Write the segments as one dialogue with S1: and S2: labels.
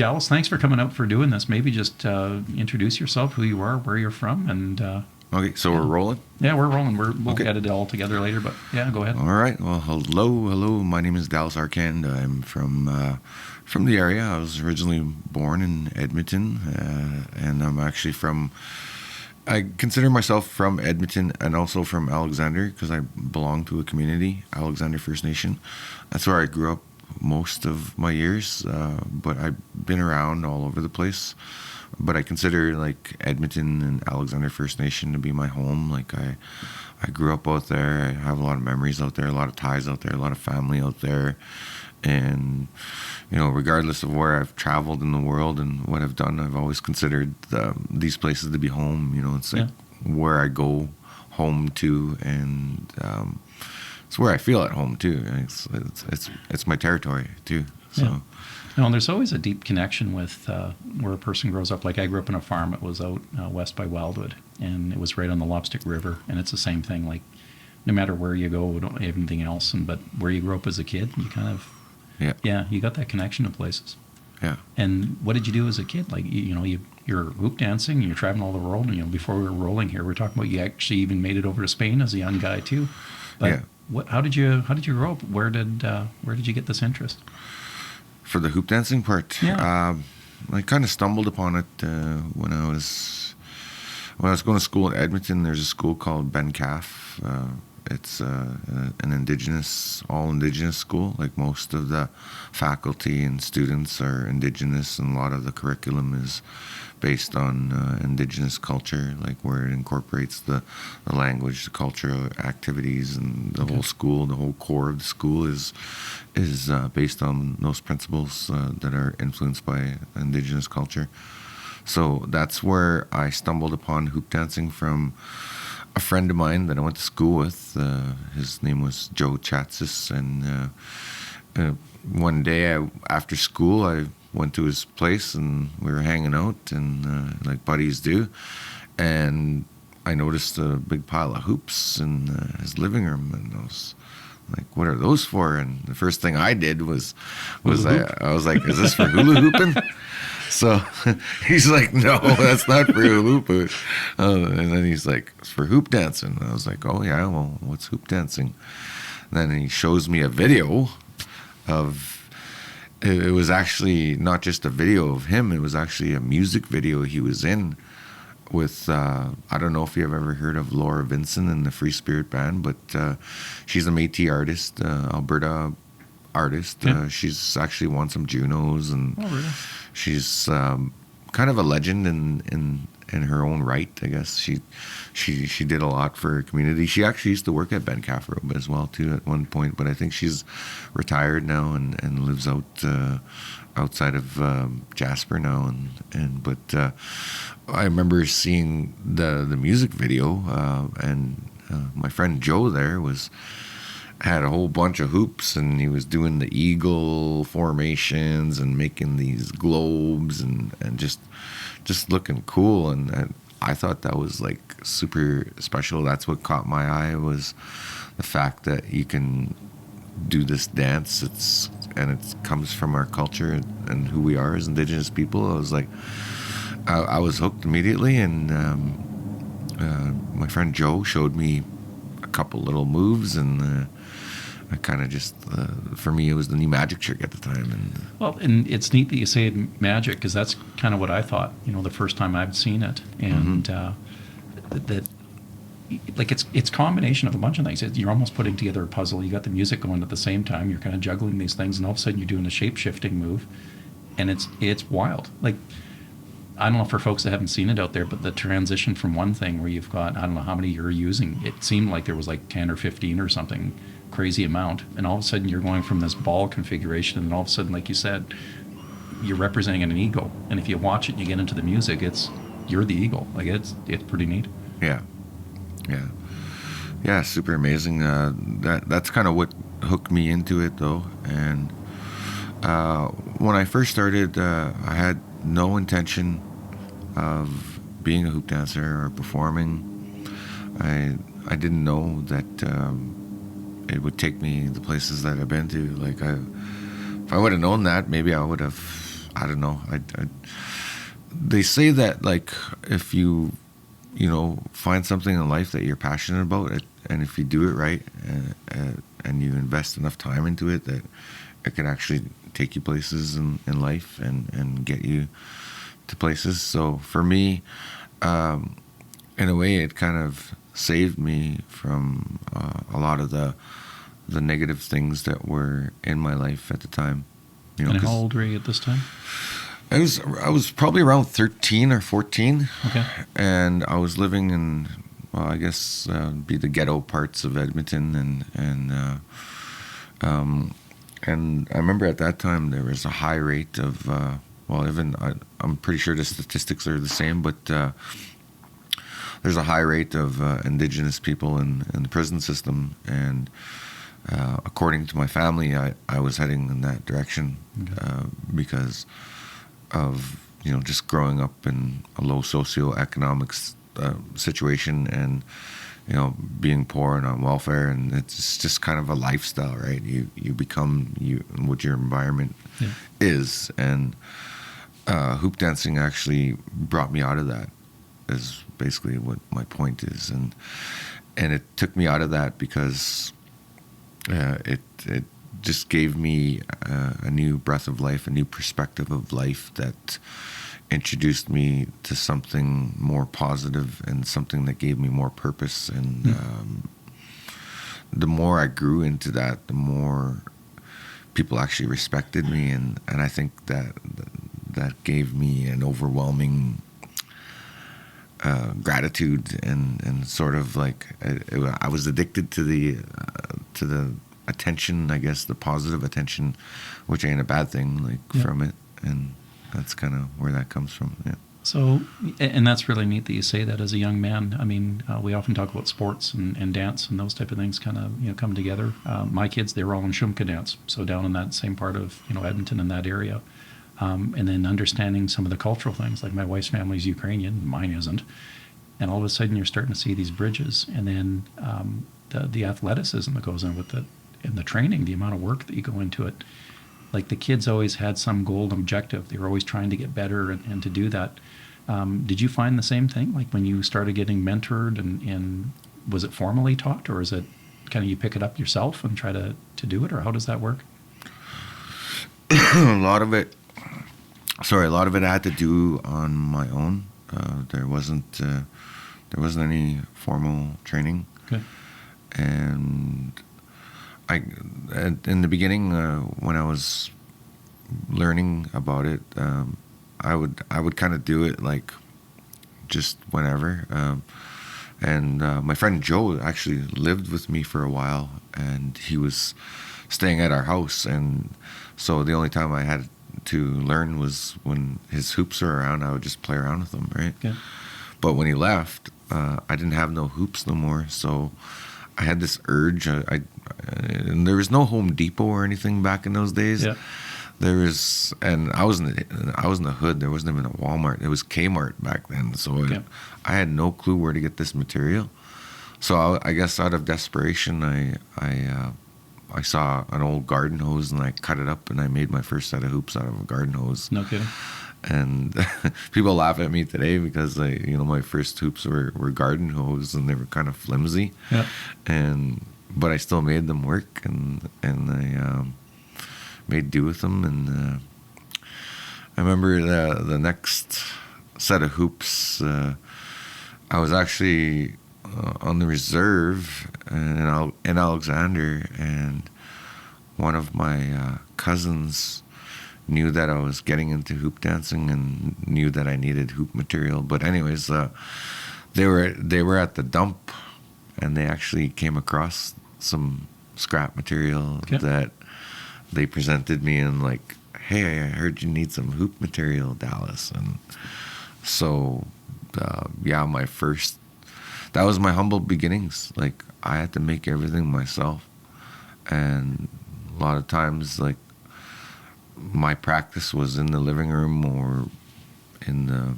S1: Dallas, thanks for coming out for doing this. Maybe just introduce yourself, who you are, where you're from, and
S2: Okay, so we're rolling?
S1: yeah, we're rolling. We'll
S2: Okay.
S1: edit it all together later, but yeah, go ahead.
S2: All right. Well, hello. My name is Dallas Arcand. I'm from the area. I was originally born in Edmonton, and I'm actually from. I consider myself from Edmonton and also from Alexander because I belong to a community, Alexander First Nation. That's where I grew up most of my years, but I've been around all over the place. But I consider like Edmonton and Alexander First Nation to be my home. Like I grew up out there. I have a lot of memories out there, a lot of ties out there, a lot of family out there. And, regardless of where I've traveled in the world and what I've done, I've always considered these places to be home. It's like where I go home to, and it's where I feel at home too. It's my territory too. So.
S1: Yeah. And there's always a deep connection with where a person grows up. Like I grew up on a farm. It was out west by Wildwood, and it was right on the Lobstick River. And it's the same thing. Like no matter where you go, we don't have anything else. But where you grew up as a kid, you kind of, you got that connection to places.
S2: Yeah.
S1: And what did you do as a kid? Like you're hoop dancing. You're traveling all the world. And before we were rolling here, we are talking about you actually even made it over to Spain as a young guy too. But how did you grow up? Where did you get this interest?
S2: For the hoop dancing part,
S1: yeah.
S2: I kind of stumbled upon it when I was going to school in Edmonton. There's a school called Ben Calf. It's an all indigenous school. Like most of the faculty and students are indigenous, and a lot of the curriculum is based on indigenous culture, like where it incorporates the language, the cultural activities, and the whole school. The whole core of the school is based on those principles that are influenced by indigenous culture. So that's where I stumbled upon hoop dancing from a friend of mine that I went to school with. His name was Joe Chatsis, and one day after school I went to his place and we were hanging out, and like buddies do, and I noticed a big pile of hoops in his living room, and I was like, what are those for? And the first thing I did was I was like, is this for hula hooping? So he's like, no, that's not for hula hooping. And then he's like, it's for hoop dancing. And I was like, oh yeah, well, what's hoop dancing? And then he shows me a video of. It was actually not just a video of him. It was actually a music video he was in with, I don't know if you've ever heard of Laura Vincent and the Free Spirit Band, but she's a Métis artist, Alberta artist.
S1: Yeah.
S2: She's actually won some Junos, and
S1: really?
S2: She's kind of a legend in her own right, I guess. She did a lot for her community. She actually used to work at Ben Calf as well too at one point, but I think she's retired now and lives outside of Jasper now. But I remember seeing the music video, and my friend Joe there had a whole bunch of hoops, and he was doing the eagle formations and making these globes and just looking cool. And I thought that was like super special. That's what caught my eye, was the fact that you can do this dance. It comes from our culture and who we are as Indigenous people. I was like, I was hooked immediately, and my friend Joe showed me a couple little moves, and I kind of just, for me, it was the new magic trick at the time.
S1: And it's neat that you say magic, because that's kind of what I thought, the first time I've seen it. And that like it's combination of a bunch of things. You're almost putting together a puzzle. You got the music going at the same time. You're kind of juggling these things, and all of a sudden you're doing a shape-shifting move, and it's wild. Like, I don't know for folks that haven't seen it out there, but the transition from one thing where you've got, I don't know how many you're using, it seemed like there was like 10 or 15 or something crazy amount, and all of a sudden you're going from this ball configuration, and all of a sudden, like you said, you're representing an eagle, and if you watch it and you get into the music, you're the eagle. Like it's pretty neat.
S2: Yeah, super amazing. That's kind of what hooked me into it, though. And when I first started, I had no intention of being a hoop dancer or performing. I didn't know that it would take me the places that I've been to. Like, if I would have known that, maybe I would have I don't know. They say that, like, if you find something in life that you're passionate about, and if you do it right, and you invest enough time into it, that it can actually take you places in life and get you to places. So for me, in a way, it kind of saved me from a lot of the negative things that were in my life at the time.
S1: And how old were you at this time?
S2: I was probably around 13 or 14.
S1: Okay.
S2: And I was living in, well, I guess be the ghetto parts of Edmonton, and I remember at that time there was a high rate of I'm pretty sure the statistics are the same, but there's a high rate of Indigenous people in the prison system, and according to my family, I was heading in that direction. Okay. Because of just growing up in a low socioeconomic situation, and being poor and on welfare, and it's just kind of a lifestyle, right? You become what your environment is, and hoop dancing actually brought me out of that, is basically what my point is, and it took me out of that because it just gave me a new breath of life, a new perspective of life that introduced me to something more positive and something that gave me more purpose. And the more I grew into that, the more people actually respected me, and I think that gave me an overwhelming gratitude, and sort of like I was addicted to the attention, I guess, the positive attention, which ain't a bad thing, from it, and that's kind of where that comes from. Yeah.
S1: So, and that's really neat that you say that as a young man. I mean, we often talk about sports and dance and those type of things kind of come together. My kids, they were all in Shumka dance, so down in that same part of Edmonton, in that area, and then understanding some of the cultural things. Like my wife's family's Ukrainian, mine isn't, and all of a sudden you're starting to see these bridges, and then the athleticism that goes in with it, and the training, the amount of work that you go into it. Like the kids always had some goal and objective. They were always trying to get better and to do that. Did you find the same thing? Like when you started getting mentored, and was it formally taught, or is it kind of you pick it up yourself and try to do it, or how does that work?
S2: A lot of it I had to do on my own. There wasn't any formal training. Okay. And in the beginning, when I was learning about it, I would kind of do it like just whenever. And my friend Joe actually lived with me for a while, and he was staying at our house, and so the only time I had to learn was when his hoops were around. I would just play around with them, right? Okay. But when he left, I didn't have no hoops no more, so I had this urge. And there was no Home Depot or anything back in those days. Yeah. There was, and I was in the hood. There wasn't even a Walmart. It was Kmart back then. So I had no clue where to get this material. So I guess out of desperation, I saw an old garden hose, and I cut it up, and I made my first set of hoops out of a garden hose.
S1: No kidding.
S2: And people laugh at me today because my first hoops were garden hose, and they were kind of flimsy. Yeah. But I still made them work, and I made do with them. And I remember the next set of hoops, I was actually on the reserve in Alexander, and one of my cousins knew that I was getting into hoop dancing and knew that I needed hoop material. But anyways, they were at the dump, and they actually came across some scrap material that they presented me, and like, hey, I heard you need some hoop material, Dallas. And so that was my humble beginnings. Like, I had to make everything myself, and a lot of times, like, my practice was in the living room or in the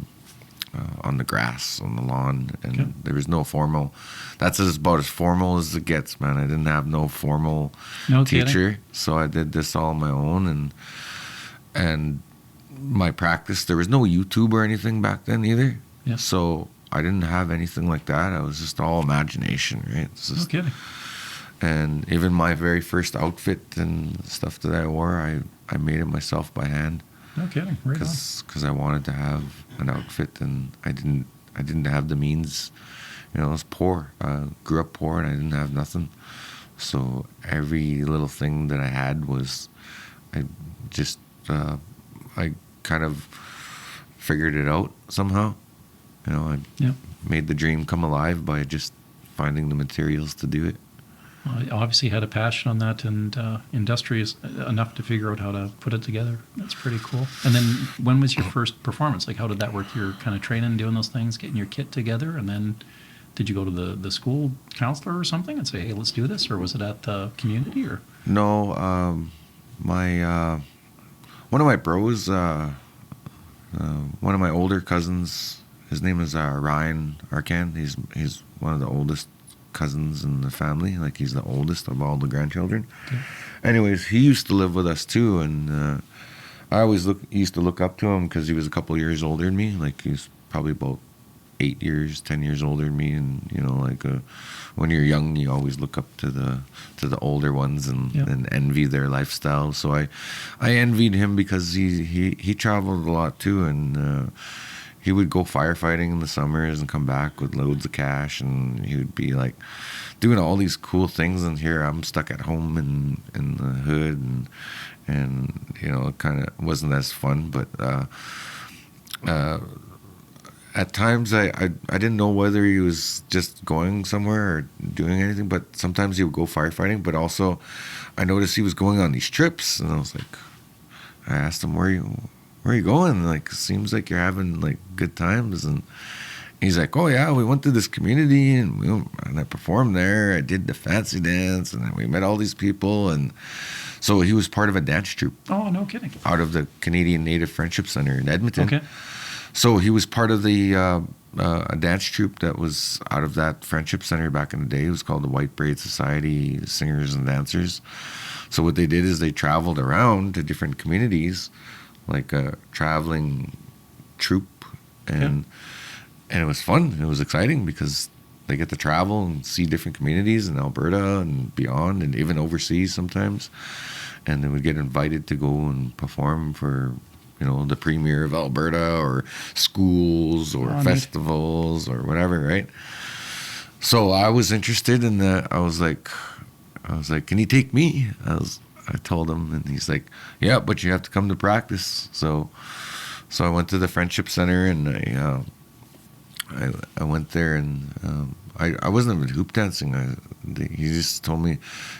S2: on the grass, on the lawn, and there was no formal. That's about as formal as it gets, man. I didn't have no formal teacher, so I did this all on my own, and my practice. There was no YouTube or anything back then either.
S1: Yeah.
S2: So I didn't have anything like that. I was just all imagination, right? It's
S1: No
S2: just,
S1: kidding.
S2: and even my very first outfit and stuff that I wore, I made it myself by hand
S1: No kidding. Right on.
S2: because I wanted to have an outfit, and I didn't have the means. You know, I was poor. Grew up poor, and I didn't have nothing. So every little thing that I had was, I just I kind of figured it out somehow. You know, I
S1: Yeah.
S2: made the dream come alive by just finding the materials to do it.
S1: Well, I obviously had a passion on that and industrious enough to figure out how to put it together. That's pretty cool. And then when was your first performance? Like, how did that work? You're kind of training, doing those things, getting your kit together, and then did you go to the school counselor or something and say, hey, let's do this? Or was it at the community? Or
S2: No, my one of my bros, one of my older cousins, his name is Ryan Arcand. He's one of the oldest cousins in the family. Like, he's the oldest of all the grandchildren.
S1: Okay.
S2: Anyways, he used to live with us too, and I always used to look up to him because he was a couple years older than me. Like, he's probably about 10 years older than me, and you know, like when you're young, you always look up to the older ones and,
S1: Yep.
S2: and envy their lifestyle. So I envied him because he traveled a lot too, and he would go firefighting in the summers and come back with loads of cash, and he would be like doing all these cool things. And here I'm stuck at home in the hood, and you know, it kind of wasn't as fun, but. At times, I didn't know whether he was just going somewhere or doing anything, but sometimes he would go firefighting. But also, I noticed he was going on these trips, and I was like, I asked him, where are you going? Like, seems like you're having like good times. And he's like, oh yeah, we went to this community, and I performed there. I did the fancy dance, and then we met all these people, and so he was part of a dance troupe
S1: oh, no kidding.
S2: out of the Canadian Native Friendship Center in Edmonton.
S1: Okay.
S2: So he was part of the a dance troupe that was out of that friendship center back in the day. It was called the White Braid Society Singers and Dancers. So what they did is they traveled around to different communities, like a traveling troupe, and it was fun. It was exciting because they get to travel and see different communities in Alberta and beyond, and even overseas sometimes. And they would get invited to go and perform for, you know, the premier of Alberta, or schools, or festivals, or whatever, right? So I was interested in that. I was like, can you take me? I told him, and he's like, yeah, but you have to come to practice. So I went to the Friendship Center, and I went there, and I wasn't even hoop dancing. He just told me,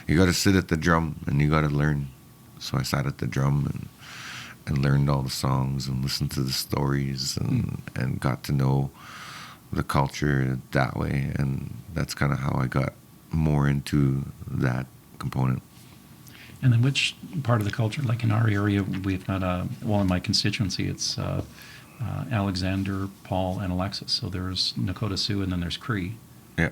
S2: you got to sit at the drum and you got to learn. So I sat at the drum and learned all the songs and listened to the stories and got to know the culture that way. And that's kind of how I got more into that component.
S1: And then which part of the culture, like in our area, we've got, in my constituency, it's Alexander, Paul, and Alexis. So there's Nakota Sioux, and then there's Cree.
S2: Yeah.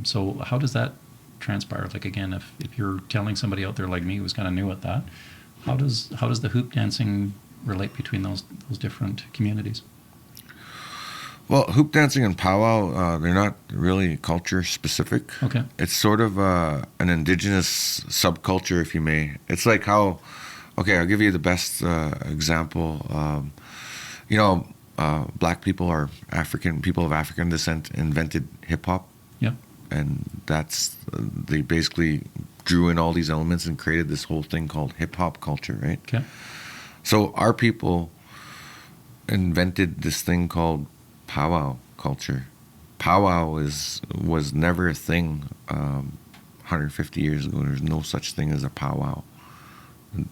S1: So how does that transpire? Like, again, if you're telling somebody out there like me who's kind of new at that, how does the hoop dancing relate between those different communities?
S2: Well, hoop dancing and powwow, they're not really culture specific.
S1: Okay.
S2: It's sort of an indigenous subculture, if you may. It's like how, okay, I'll give you the best example. Black people or people of African descent invented hip hop.
S1: Yep.
S2: And they basically drew in all these elements and created this whole thing called hip hop culture, right?
S1: Okay.
S2: So our people invented this thing called powwow culture. Powwow was never a thing 150 years ago. There's no such thing as a powwow.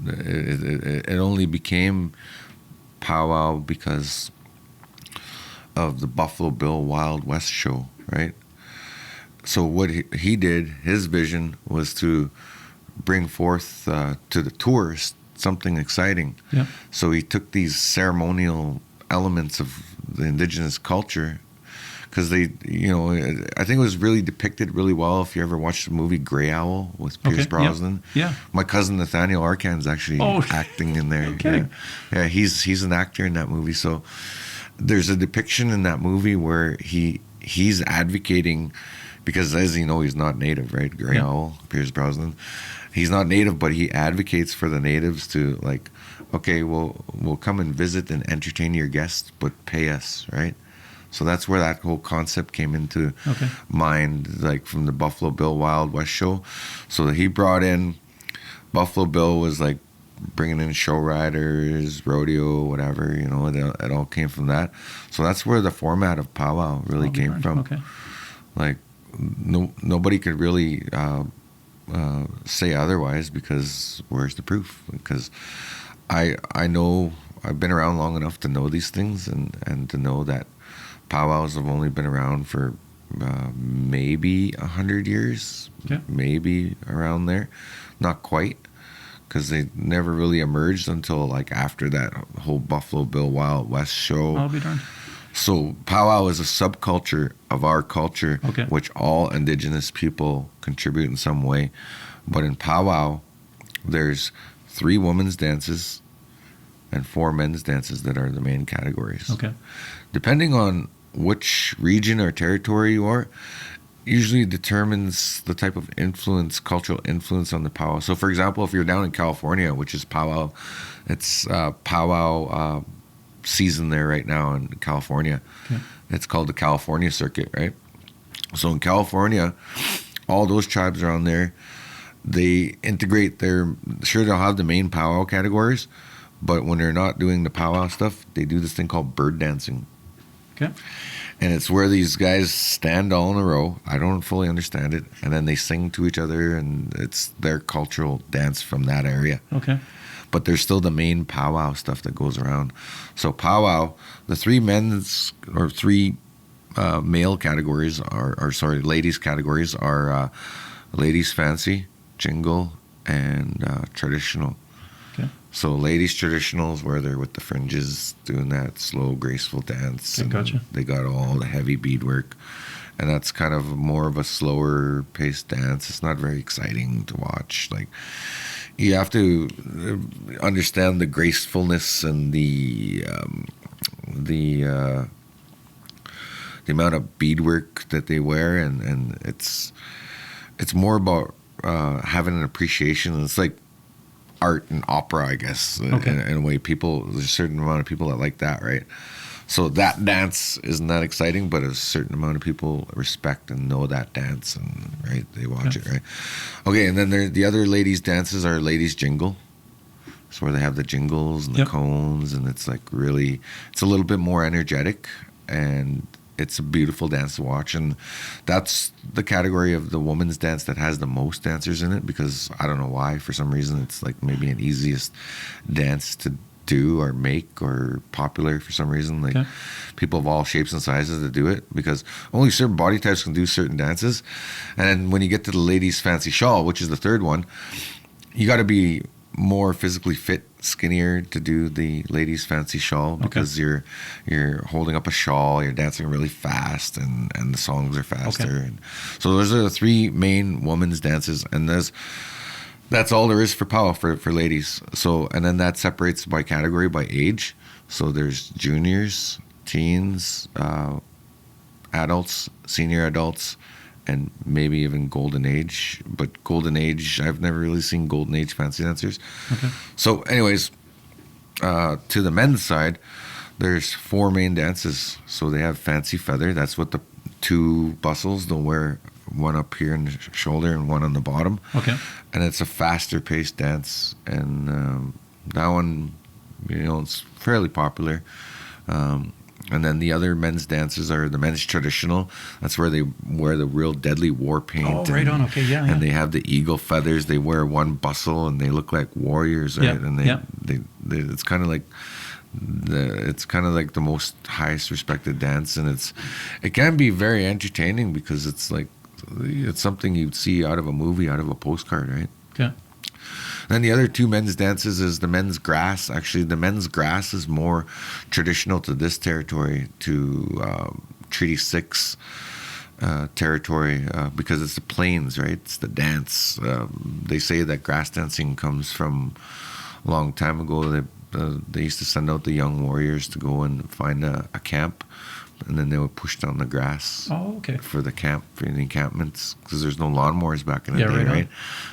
S2: It only became powwow because of the Buffalo Bill Wild West show, right? So what he did, his vision was to bring forth to the tourist something exciting.
S1: Yeah.
S2: So he took these ceremonial elements of the indigenous culture, because they, I think it was really depicted really well. If you ever watched the movie Grey Owl with Pierce Brosnan,
S1: Yeah.
S2: my cousin Nathaniel Arcand is actually acting in there.
S1: Okay.
S2: Yeah, he's an actor in that movie. So there's a depiction in that movie where he's advocating, because as you know, he's not native, right? Grey Owl, Pierce Brosnan. He's not native, but he advocates for the natives to, like, okay, we'll come and visit and entertain your guests, but pay us, right? So that's where that whole concept came into mind, like from the Buffalo Bill Wild West show. So he brought in, Buffalo Bill was like bringing in show riders, rodeo, whatever, it all came from that. So that's where the format of powwow really came from.
S1: Okay.
S2: Like nobody could really say otherwise, because where's the proof? Because I know, I've been around long enough to know these things, and to know that powwows have only been around for maybe 100 years, maybe around there, not quite, because they never really emerged until like after that whole Buffalo Bill Wild West show.
S1: I'll be darned.
S2: So powwow is a subculture of our culture, which all indigenous people contribute in some way. But in powwow, there's 3 women's dances and 4 men's dances that are the main categories.
S1: Okay.
S2: Depending on which region or territory you are, usually determines the type of influence, cultural influence on the powwow. So for example, if you're down in California, which is powwow, it's powwow season there right now in California. It's called the California Circuit, right? So in California, all those tribes around there, they integrate sure they'll have the main powwow categories, but when they're not doing the powwow stuff, they do this thing called bird dancing.
S1: Okay.
S2: And it's where these guys stand all in a row. I don't fully understand it. And then they sing to each other, and it's their cultural dance from that area.
S1: Okay.
S2: But there's still the main powwow stuff that goes around. So powwow, the 3 men's or 3 male categories ladies categories are ladies fancy, jingle, and traditional.
S1: Okay.
S2: So ladies traditionals, where they're with the fringes doing that slow, graceful dance.
S1: Okay, gotcha.
S2: They got all the heavy beadwork. And that's kind of more of a slower paced dance. It's not very exciting to watch. Like, you have to understand the gracefulness and the amount of beadwork that they wear, and it's more about having an appreciation. It's like art and opera, I guess, in a way. There's a certain amount of people that like that, right? So that dance isn't that exciting, but a certain amount of people respect and know that dance, and right, they watch it, right? Okay, and then the other ladies' dances are ladies' jingle. It's where they have the jingles and the cones, and it's like really, it's a little bit more energetic, and it's a beautiful dance to watch. And that's the category of the women's dance that has the most dancers in it, because I don't know why, for some reason it's like maybe an easiest dance to do or make or popular for some reason. Like people of all shapes and sizes to do it, because only certain body types can do certain dances. And then when you get to the ladies' fancy shawl, which is the 3rd one, you got to be more physically fit, skinnier to do the ladies' fancy shawl, because you're holding up a shawl, you're dancing really fast, and the songs are faster. And so those are the 3 main women's dances, and that's all there is for powwow for ladies. So, and then that separates by category, by age. So there's juniors, teens, adults, senior adults, and maybe even golden age. But golden age, I've never really seen golden age fancy dancers. Okay. So anyways, to the men's side, there's 4 main dances. So they have fancy feather. That's what the 2 bustles, they'll wear one up here in the shoulder and one on the bottom. Okay. And it's a faster paced dance. And that one, it's fairly popular. And then the other men's dances are the men's traditional. That's where they wear the real deadly war paint.
S1: Oh, right on. Okay, yeah.
S2: And they have the eagle feathers. They wear one bustle, and they look like warriors, right? And they it's kind of like the most highest respected dance, and it can be very entertaining, because it's something you'd see out of a movie, out of a postcard, right?
S1: Okay.
S2: Then the other 2 men's dances is the men's grass. Actually, the men's grass is more traditional to this territory, to Treaty 6 territory because it's the plains, right? It's the dance. They say that grass dancing comes from a long time ago. They used to send out the young warriors to go and find a camp, and then they would push down the grass for the encampments, because there's no lawnmowers back in the day, right?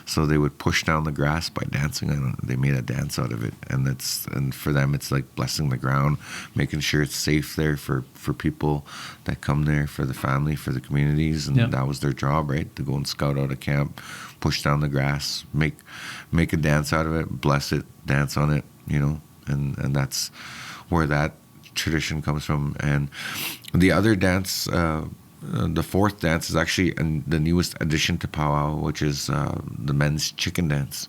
S2: So they would push down the grass by dancing, and they made a dance out of it. And for them, it's like blessing the ground, making sure it's safe there for people that come there, for the family, for the communities, and that was their job, right? To go and scout out a camp, push down the grass, make a dance out of it, bless it, dance on it, and that's where that tradition comes from. And the other dance, the fourth dance, is actually the newest addition to powwow, which is the men's chicken dance,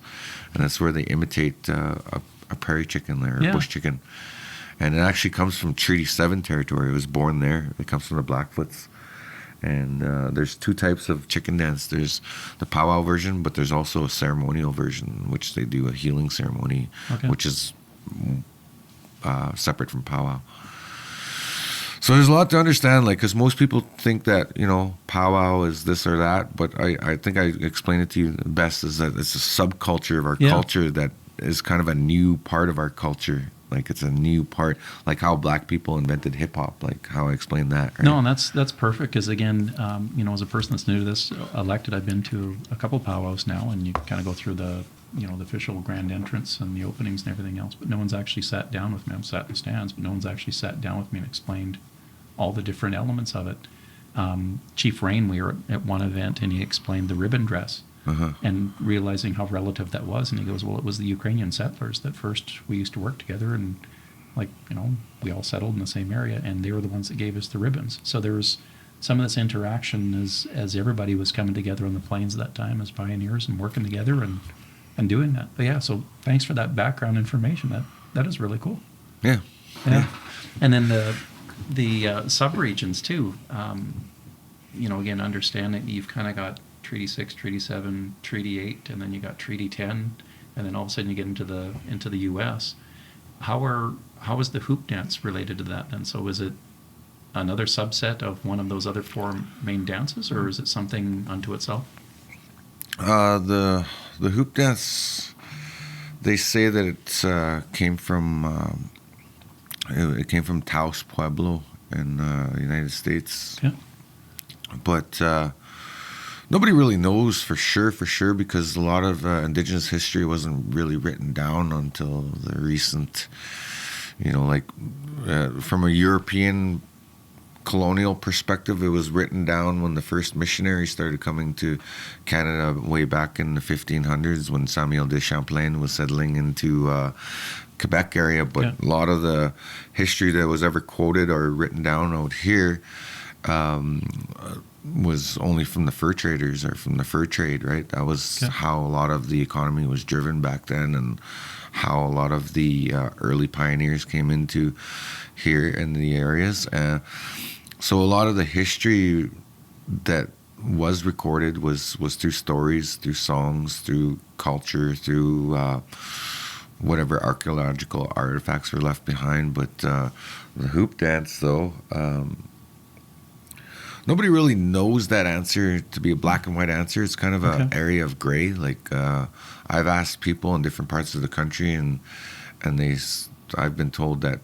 S2: and that's where they imitate a prairie chicken or a bush chicken, and it actually comes from Treaty 7 territory. It was born there. It comes from the Blackfoots. And there's two types of chicken dance. There's the powwow version, but there's also a ceremonial version, which they do a healing ceremony, which is separate from powwow. So there's a lot to understand, because most people think that, powwow is this or that, but I think I explained it to you best, is that it's a subculture of our culture that is kind of a new part of our culture. Like, it's a new part, like how black people invented hip hop, like how I explained that. Right?
S1: No, and that's perfect, because again, as a person that's new to this, elected, I've been to a couple powwows now, and you kind of go through the official grand entrance and the openings and everything else, but no one's actually sat down with me. I've sat in the stands, but no one's actually sat down with me and explained all the different elements of it. Chief Rain, we were at one event, and he explained the ribbon dress. And realizing how relative that was, and he goes, well, it was the Ukrainian settlers that first we used to work together, and we all settled in the same area, and they were the ones that gave us the ribbons. So there was some of this interaction as everybody was coming together on the plains at that time as pioneers and working together and doing that. But so thanks for that background information. That is really cool.
S2: Yeah.
S1: And then the sub-regions too, again, understanding you've kind of got Treaty 6, Treaty 7, Treaty 8, and then you got Treaty 10, and then all of a sudden you get into the U.S. How is the hoop dance related to that then? So is it another subset of one of those other four main dances, or is it something unto itself?
S2: The hoop dance, they say that it came from Taos Pueblo in the United States. Yeah. But nobody really knows for sure, because a lot of indigenous history wasn't really written down until the recent, from a European colonial perspective, it was written down when the first missionaries started coming to Canada way back in the 1500s, when Samuel de Champlain was settling into Quebec area. But a lot of the history that was ever quoted or written down out here was only from the fur traders or from the fur trade, right? That was how a lot of the economy was driven back then, and how a lot of the early pioneers came into here in the areas. So a lot of the history that was recorded was through stories, through songs, through culture, through whatever archaeological artifacts were left behind. But the hoop dance, though, nobody really knows that answer to be a black and white answer. It's kind of an area of gray. Like, I've asked people in different parts of the country, and I've been told that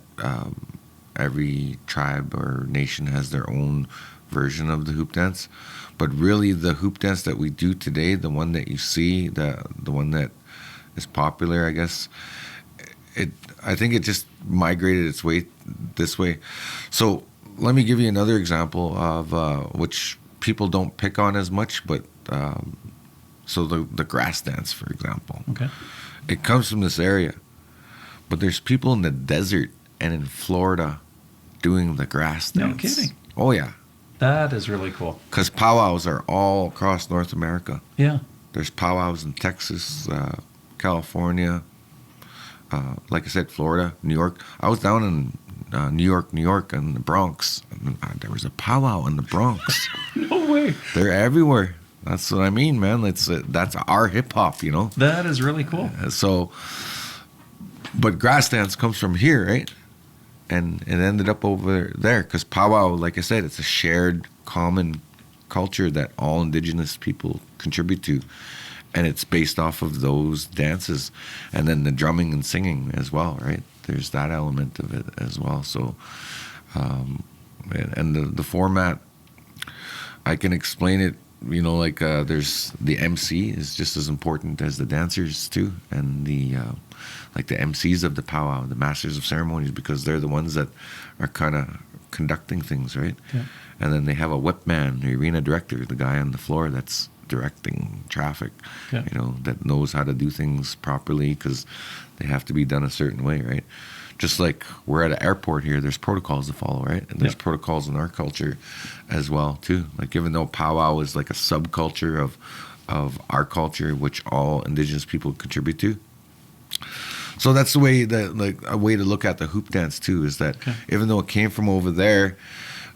S2: every tribe or nation has their own version of the hoop dance. But really, the hoop dance that we do today, the one that you see, the one that is popular, I guess, I think it just migrated its way this way. So let me give you another example of which people don't pick on as much, but so the grass dance, for example. It comes from this area, but there's people in the desert and in Florida doing the grass dance.
S1: No kidding.
S2: Oh yeah.
S1: That is really cool.
S2: Because powwows are all across North America.
S1: Yeah.
S2: There's powwows in Texas, California, like I said, Florida, New York. I was down in New York, and the Bronx. And there was a powwow in the Bronx.
S1: No way.
S2: They're everywhere. That's what I mean, man. That's our hip hop,
S1: That is really cool.
S2: So, but grass dance comes from here, right? and it ended up over there because powwow, like I said, it's a shared common culture that all indigenous people contribute to, and it's based off of those dances, and then the drumming and singing as well, right? There's that element of it as well. So and the format, I can explain it, like there's the MC is just as important as the dancers too, and the like the MCs of the powwow, the masters of ceremonies, because they're the ones that are kind of conducting things, right?
S1: Yeah.
S2: And then they have a whip man, the arena director, the guy on the floor that's directing traffic,
S1: Yeah.
S2: that knows how to do things properly because they have to be done a certain way, right? Just like we're at an airport here, there's protocols to follow, right? And there's protocols in our culture as well too. Like even though powwow is like a subculture of our culture, which all indigenous people contribute to. So that's the way that, like, a way to look at the hoop dance too, is that even though it came from over there,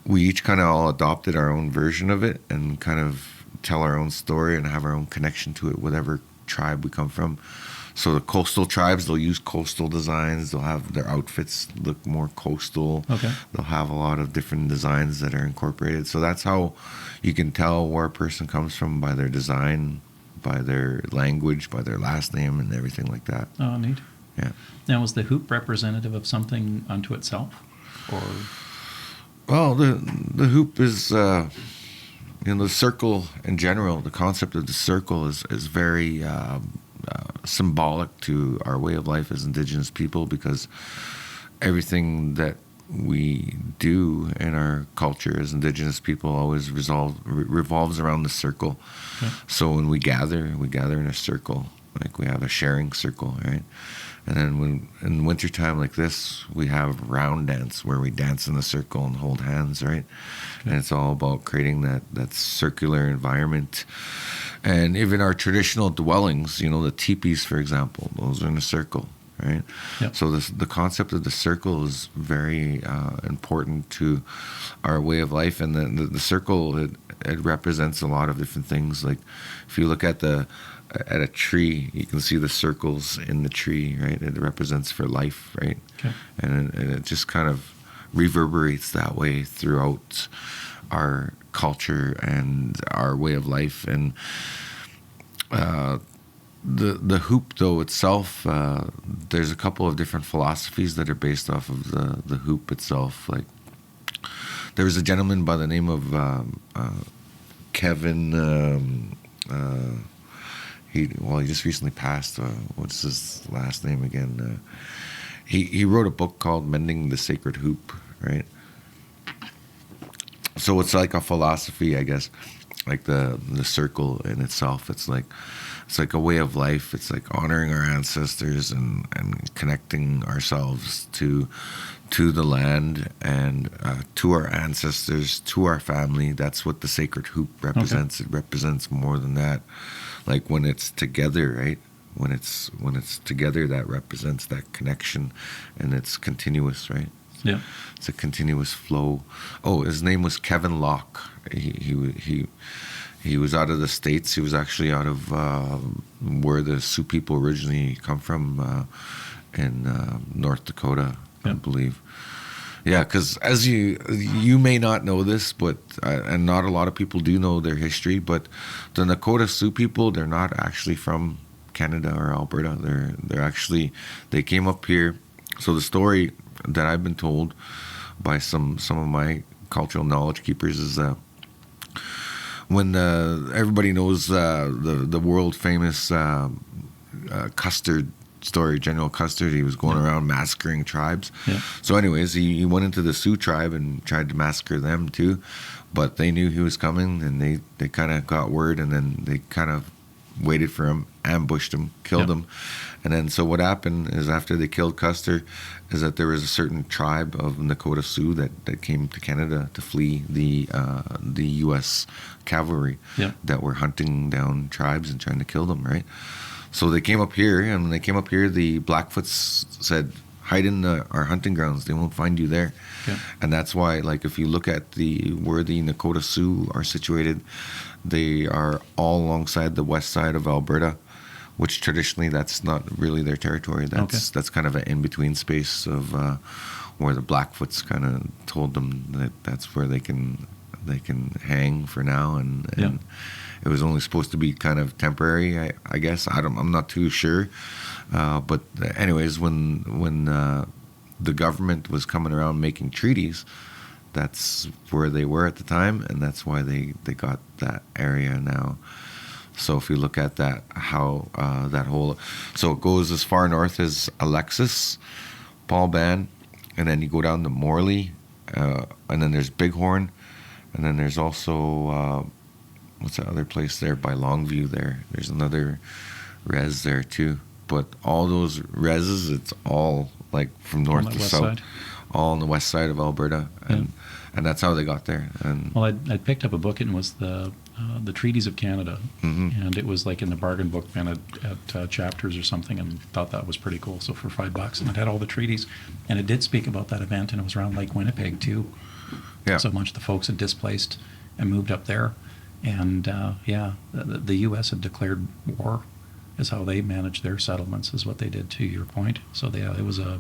S2: we each kind of all adopted our own version of it and kind of tell our own story and have our own connection to it, whatever tribe we come from. So the coastal tribes, they'll use coastal designs. They'll have their outfits look more coastal.
S1: Okay.
S2: They'll have a lot of different designs that are incorporated. So that's how you can tell where a person comes from, by their design, by their language, by their last name, and everything like that.
S1: Oh, neat.
S2: Yeah.
S1: Now, is the hoop representative of something unto itself, or?
S2: Well, the hoop is, the circle in general. The concept of the circle is very symbolic to our way of life as Indigenous people, because everything that we do in our culture as Indigenous people always revolves around the circle.
S1: Okay.
S2: So when we gather in a circle, like we have a sharing circle, right? And then when in wintertime like this, we have round dance where we dance in a circle and hold hands, right? Okay. And it's all about creating that circular environment. And even our traditional dwellings, the teepees, for example, those are in a circle, right?
S1: Yep.
S2: So the concept of the circle is very important to our way of life. And the circle, it represents a lot of different things. Like if you look at a tree, you can see the circles in the tree, right? It represents for life, right?
S1: Okay.
S2: And it just kind of reverberates that way throughout our culture and our way of life. And the hoop, though, itself, there's a couple of different philosophies that are based off of the hoop itself. Like there was a gentleman by the name of Kevin. He just recently passed. What's his last name again? He wrote a book called Mending the Sacred Hoop, right? So it's like a philosophy, I guess, like the circle in itself. It's like a way of life. It's like honoring our ancestors and connecting ourselves to the land and to our ancestors, to our family. That's what the sacred hoop represents. Okay. It represents more than that. Like when it's together, right? When it's together, that represents that connection, and it's continuous, right?
S1: Yeah.
S2: It's a continuous flow. Oh, his name was Kevin Locke. He was out of the States. He was actually out of where the Sioux people originally come from, in North Dakota, I believe. Yeah, because as you may not know this, but and not a lot of people do know their history, but the Nakota Sioux people, they're not actually from Canada or Alberta. They came up here. So the story that I've been told by some of my cultural knowledge keepers is that when everybody knows the world famous Custer story, General Custer, he was going around massacring tribes. Yeah. So anyways, he went into the Sioux tribe and tried to massacre them too, but they knew he was coming, and they kind of got word, and then they kind of waited for him, ambushed him, killed him. And then so what happened is after they killed Custer is that there was a certain tribe of Nakota Sioux that came to Canada to flee the U.S. cavalry that were hunting down tribes and trying to kill them, right? So they came up here, and when they came up here, the Blackfoots said, hide in our hunting grounds. They won't find you there. Yeah. And that's why, like, if you look at where the Nakota Sioux are situated, they are all alongside the west side of Alberta, which traditionally that's not really their territory. That's kind of an in-between space of where the Blackfoots kind of told them that that's where they can hang for now, and it was only supposed to be kind of temporary. I guess I'm not too sure, but anyways, when the government was coming around making treaties, that's where they were at the time, and that's why they got that area now. So if you look at that, how that whole, so it goes as far north as Alexis, Paul Ban, and then you go down to Morley, and then there's Bighorn, and then there's also what's that other place there by Longview there? There's another res there too. But all those reses, it's all like from north to south, side. All on the west side of Alberta, and that's how they got there. And
S1: well, I picked up a book, and it was the Treaties of Canada, and it was like in the bargain book bin at Chapters or something, and thought that was pretty cool. So for $5, and it had all the treaties, and it did speak about that event, and it was around Lake Winnipeg too. Yeah. So a bunch of the folks had displaced and moved up there, and the U.S. had declared war, is how they managed their settlements, is what they did, to your point. So it was a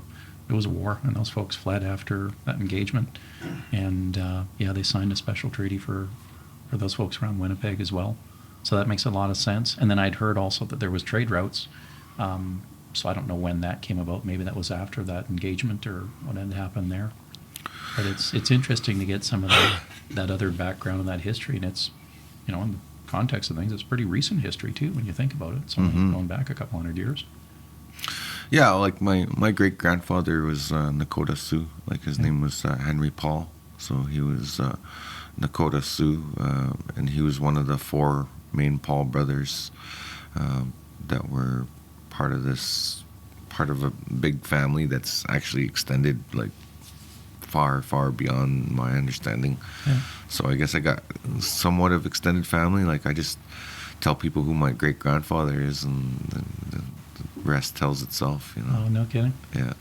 S1: war, and those folks fled after that engagement, and they signed a special treaty for those folks around Winnipeg as well. So that makes a lot of sense. And then I'd heard also that there was trade routes. So I don't know when that came about. Maybe that was after that engagement or what had happened there. But it's interesting to get some of that other background and that history, and it's, in the context of things, it's pretty recent history too when you think about it. It's only going back a couple hundred years.
S2: Yeah, like my great grandfather was Nakota Sioux. Like his name was Henry Paul, so he was Nakota Sioux, and he was one of the 4 main Paul brothers that were part of a big family that's actually extended like far beyond my understanding. Yeah. So I guess I got somewhat of extended family. Like I just tell people who my great grandfather is, and the rest tells itself.
S1: Oh, no kidding.
S2: Yeah.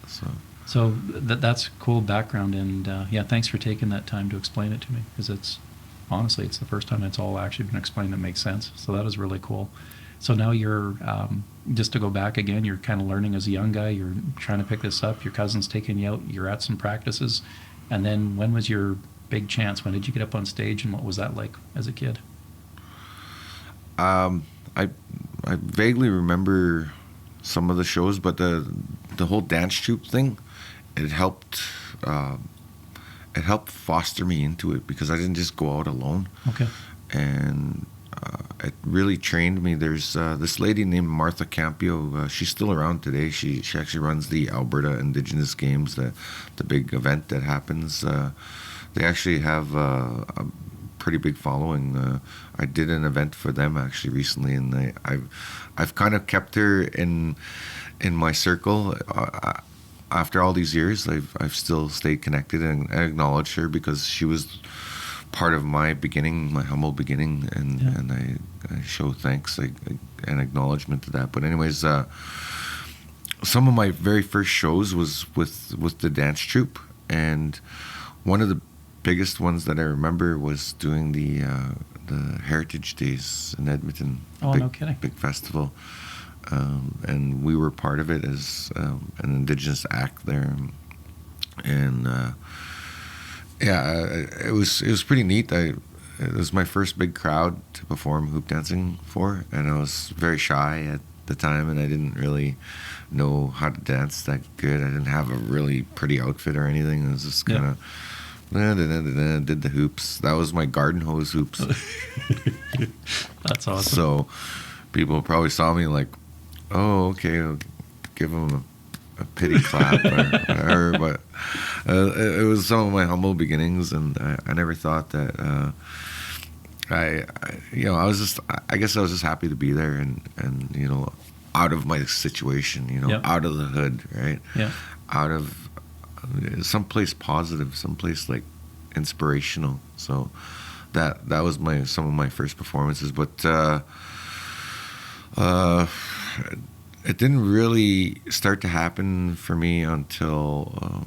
S1: So that's cool background, and thanks for taking that time to explain it to me, because it's the first time it's all actually been explained that makes sense. So that was really cool. So now you're, just to go back again, you're kind of learning as a young guy, you're trying to pick this up, your cousin's taking you out, you're at some practices, and then when was your big chance? When did you get up on stage, and what was that like as a kid?
S2: I vaguely remember some of the shows, but the whole dance troupe thing, it helped foster me into it, because I didn't just go out alone.
S1: Okay.
S2: And it really trained me. There's this lady named Martha Campio. She's still around today. She actually runs the Alberta Indigenous Games, the big event that happens. They actually have a pretty big following. I did an event for them actually recently, and I've kind of kept her in my circle. After all these years, I've still stayed connected and acknowledged her, because she was part of my beginning, my humble beginning, and I show thanks and acknowledgement to that. But anyways, some of my very first shows was with the dance troupe, and one of the biggest ones that I remember was doing the Heritage Days in Edmonton.
S1: Oh, no kidding.
S2: Big festival. And we were part of it as an Indigenous act there, and it was pretty neat. It was my first big crowd to perform hoop dancing for, and I was very shy at the time, and I didn't really know how to dance that good. I didn't have a really pretty outfit or anything. I was just kind of did the hoops. That was my garden hose hoops.
S1: That's awesome.
S2: So people probably saw me like, oh, okay, I'll give them a pity clap or whatever. But it was some of my humble beginnings, and I never thought that. I guess I was just happy to be there, and out of my situation, out of the hood, right?
S1: Yeah.
S2: Out of someplace positive, someplace like inspirational. So that was some of my first performances, but it didn't really start to happen for me until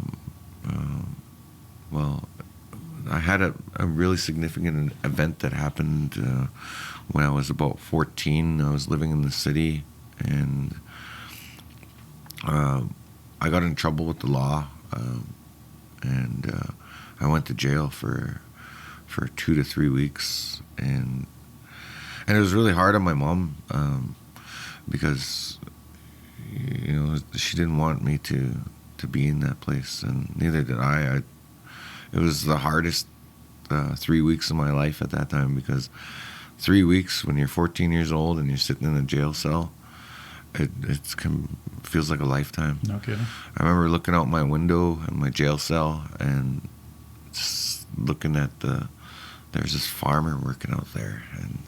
S2: I had a really significant event that happened when I was about 14. I was living in the city, and I got in trouble with the law. and I went to jail for 2 to 3 weeks, and it was really hard on my mom, because she didn't want me to be in that place, and neither did I. It was the hardest 3 weeks of my life at that time, because 3 weeks when you're 14 years old and you're sitting in a jail cell, it feels like a lifetime.
S1: No kidding.
S2: I remember looking out my window in my jail cell and just looking at there's this farmer working out there, and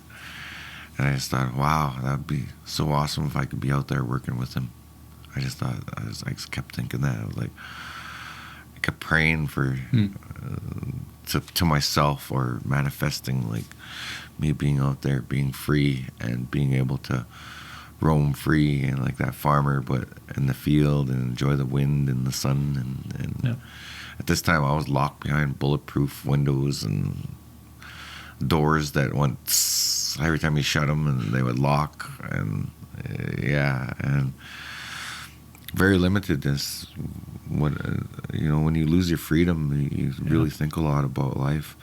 S2: I just thought, wow, that'd be so awesome if I could be out there working with him. I just kept thinking that. I was like, I kept praying for to myself, or manifesting like me being out there, being free, and being able to roam free and like that farmer, but in the field, and enjoy the wind and the sun. And
S1: Yeah.
S2: At this time, I was locked behind bulletproof windows and doors that went every time you shut them, and they would lock. And and very limitedness. When you lose your freedom, you really think a lot about life.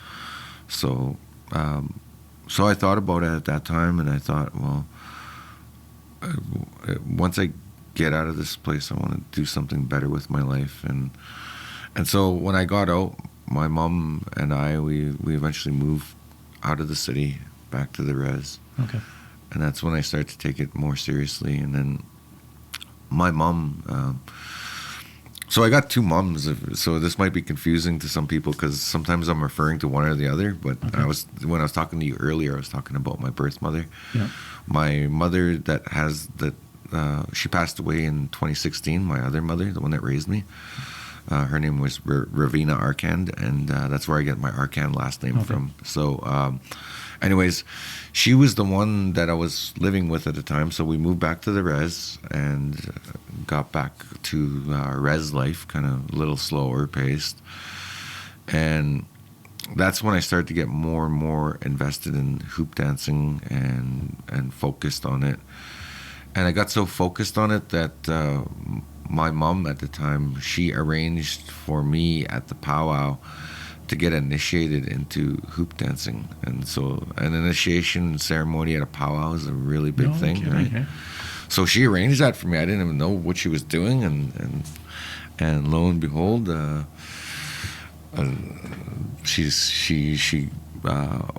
S2: So I thought about it at that time, and I thought, well, once I get out of this place, I want to do something better with my life. And so when I got out, my mom and I, we eventually moved out of the city back to the res.
S1: Okay.
S2: And that's when I started to take it more seriously. And then my mom, so I got two moms, so this might be confusing to some people, because sometimes I'm referring to one or the other. But
S1: Okay.
S2: when I was talking to you earlier, I was talking about my birth mother.
S1: Yeah.
S2: My mother she passed away in 2016. My other mother, the one that raised me, her name was Ravina Arcand, and that's where I get my Arcand last name from. So, anyways, she was the one that I was living with at the time. So we moved back to the res and got back to res life, kind of a little slower paced. And that's when I started to get more and more invested in hoop dancing and focused on it. And I got so focused on it that my mom at the time, she arranged for me at the powwow to get initiated into hoop dancing. And so an initiation ceremony at a powwow is a really big thing,
S1: kidding,
S2: right?
S1: eh?
S2: So she arranged that for me. I didn't even know what she was doing, and lo and behold, she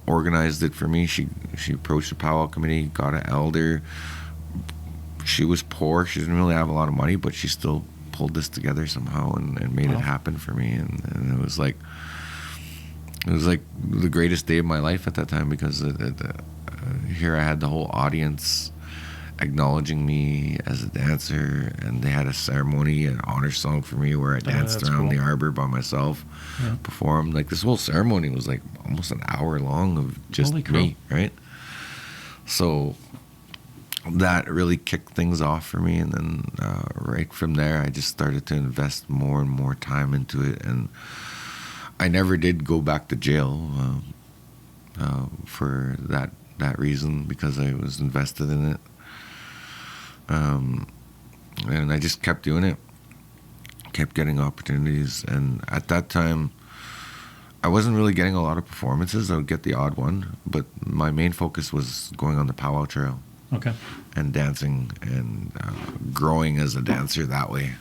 S2: organized it for me. She approached the powwow committee, got an elder. She was poor. She didn't really have a lot of money, but she still pulled this together somehow and made it happen for me. And it was like the greatest day of my life at that time, because here I had the whole audience acknowledging me as a dancer, and they had a ceremony, an honor song for me where I danced around the arbor by myself, performed. Like, this whole ceremony was like almost an hour long of just me, right? So that really kicked things off for me, and then right from there I just started to invest more and more time into it. And I never did go back to jail for that reason, because I was invested in it. And I just kept doing it, kept getting opportunities. And at that time, I wasn't really getting a lot of performances. I would get the odd one, but my main focus was going on the powwow trail.
S1: Okay.
S2: And dancing and growing as a dancer that way.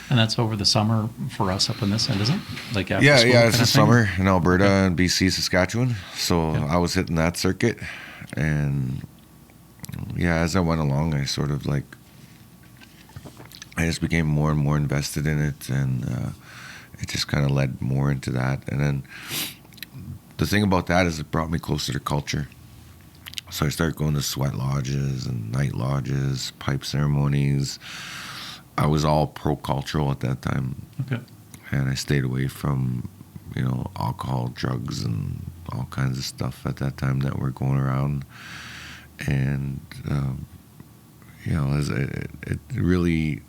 S1: And that's over the summer for us up in this end, isn't it? Like after school
S2: Yeah,
S1: kind
S2: it's
S1: of
S2: the
S1: thing?
S2: summer in Alberta and BC, Saskatchewan. So I was hitting that circuit. And as I went along, I sort of I just became more and more invested in it. And it just kind of led more into that. And then the thing about that is it brought me closer to culture. So I started going to sweat lodges and night lodges, pipe ceremonies. I was all pro-cultural at that time.
S1: Okay.
S2: And I stayed away from, alcohol, drugs, and all kinds of stuff at that time that were going around. And, it really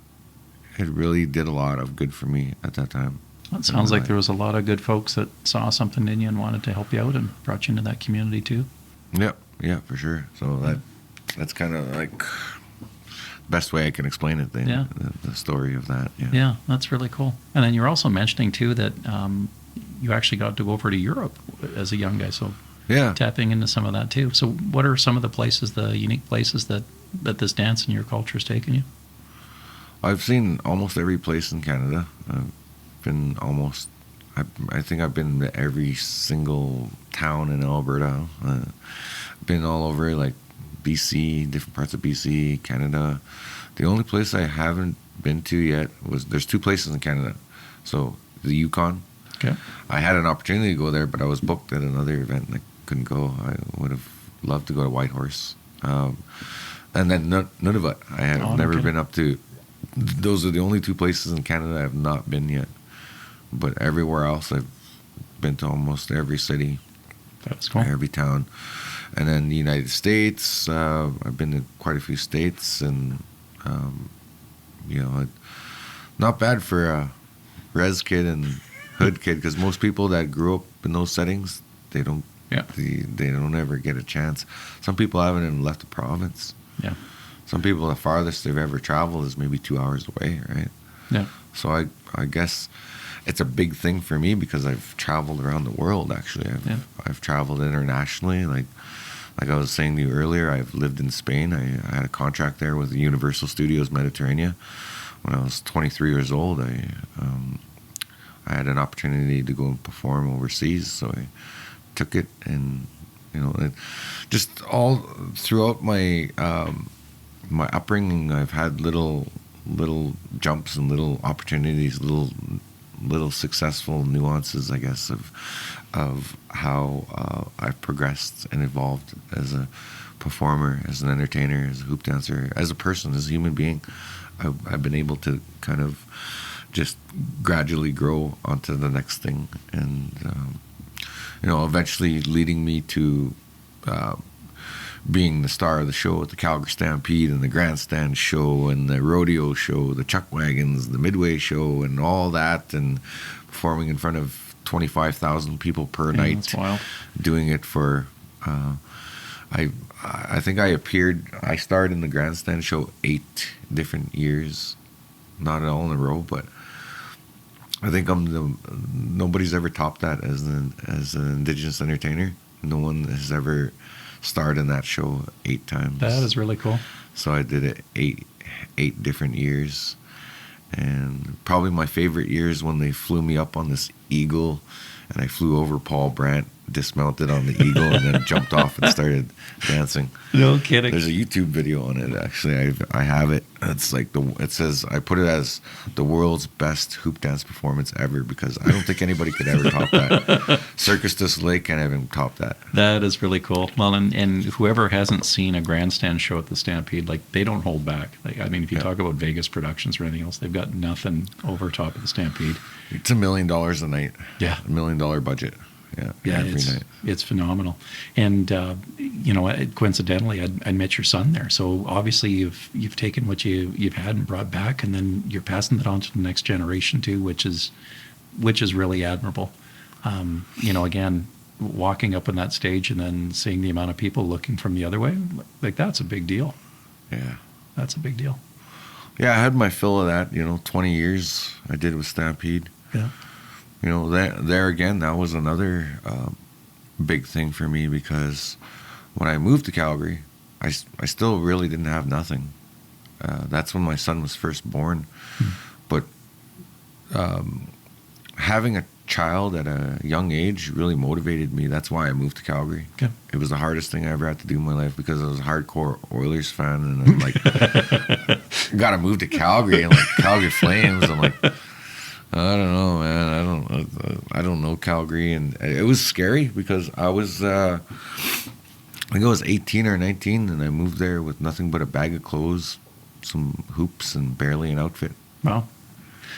S2: did a lot of good for me at that time.
S1: Well, it sounds like there was a lot of good folks that saw something in you and wanted to help you out and brought you into that community too.
S2: Yeah, for sure. So that's kind of like best way I can explain it.
S1: Yeah.
S2: The story of that. Yeah.
S1: Yeah, that's really cool. And then you're also mentioning too that you actually got to go over to Europe as a young guy, so
S2: Yeah.
S1: tapping into some of that too. So what are some of the places, the unique places that this dance in your culture has taken you?
S2: I've seen almost every place in Canada. I've been almost. I think I've been to every single town in Alberta. Been all over, like BC, different parts of BC, Canada. The only place I haven't been to yet was, there's two places in Canada. So the Yukon.
S1: Okay.
S2: I had an opportunity to go there, but I was booked at another event and I couldn't go. I would have loved to go to Whitehorse. And then Nunavut. I have never been up to. Those are the only two places in Canada I have not been yet. But everywhere else, I've been to almost every city,
S1: That's cool.
S2: every town. And then the United States, I've been to quite a few states, and not bad for a res kid and hood kid, because most people that grew up in those settings, they don't ever get a chance. Some people haven't even left the province.
S1: Yeah.
S2: Some people, the farthest they've ever traveled is maybe 2 hours away, right?
S1: Yeah.
S2: So I guess it's a big thing for me because I've traveled around the world. Actually, I've traveled internationally. Like I was saying to you earlier, I've lived in Spain. I had a contract there with Universal Studios Mediterranean. When I was 23 years old, I had an opportunity to go and perform overseas, so I took it. And just all throughout my my upbringing, I've had little jumps and little opportunities, little successful nuances, I guess, of how I've progressed and evolved as a performer, as an entertainer, as a hoop dancer, as a person, as a human being. I've been able to kind of just gradually grow onto the next thing, and eventually leading me to being the star of the show at the Calgary Stampede and the Grandstand show and the rodeo show, the Chuck Wagons, the Midway show, and all that, and performing in front of 25,000 people per night.
S1: That's wild.
S2: Doing it for, I think I starred in the Grandstand show 8 different years, not all in a row, but I think nobody's ever topped that as an Indigenous entertainer. No one has ever starred in that show 8 times.
S1: That is really cool.
S2: So I did it eight different years, and probably my favorite year is when they flew me up on this eagle, and I flew over Paul Brandt, dismounted on the eagle, and then jumped off and started dancing.
S1: No kidding.
S2: There's a YouTube video on it, actually. I have it. It's like it says, I put it as the world's best hoop dance performance ever, because I don't think anybody could ever top that. Circus du Soleil can't even top that.
S1: That is really cool. Well, and whoever hasn't seen a Grandstand show at the Stampede, like, they don't hold back. Like, I mean, if you talk about Vegas productions or anything else, they've got nothing over top of the Stampede.
S2: It's $1 million a night.
S1: Yeah.
S2: $1 million budget. Yeah, every night.
S1: It's phenomenal. And coincidentally, I'd met your son there. So obviously you've taken what you've had and brought back, and then you're passing that on to the next generation too, which is really admirable. Again, walking up on that stage and then seeing the amount of people looking from the other way, like, that's a big deal.
S2: Yeah.
S1: That's a big deal.
S2: Yeah, I had my fill of that. 20 years I did with Stampede.
S1: Yeah.
S2: There again, that was another big thing for me, because when I moved to Calgary, I still really didn't have nothing. That's when my son was first born. But having a child at a young age really motivated me. That's why I moved to Calgary.
S1: Okay.
S2: It was the hardest thing I ever had to do in my life, because I was a hardcore Oilers fan, and I'm like, gotta move to Calgary, and like Calgary Flames. I'm like, I don't know, man. I don't know Calgary, and it was scary because I was, I think I was 18 or 19, and I moved there with nothing but a bag of clothes, some hoops, and barely an outfit.
S1: Wow.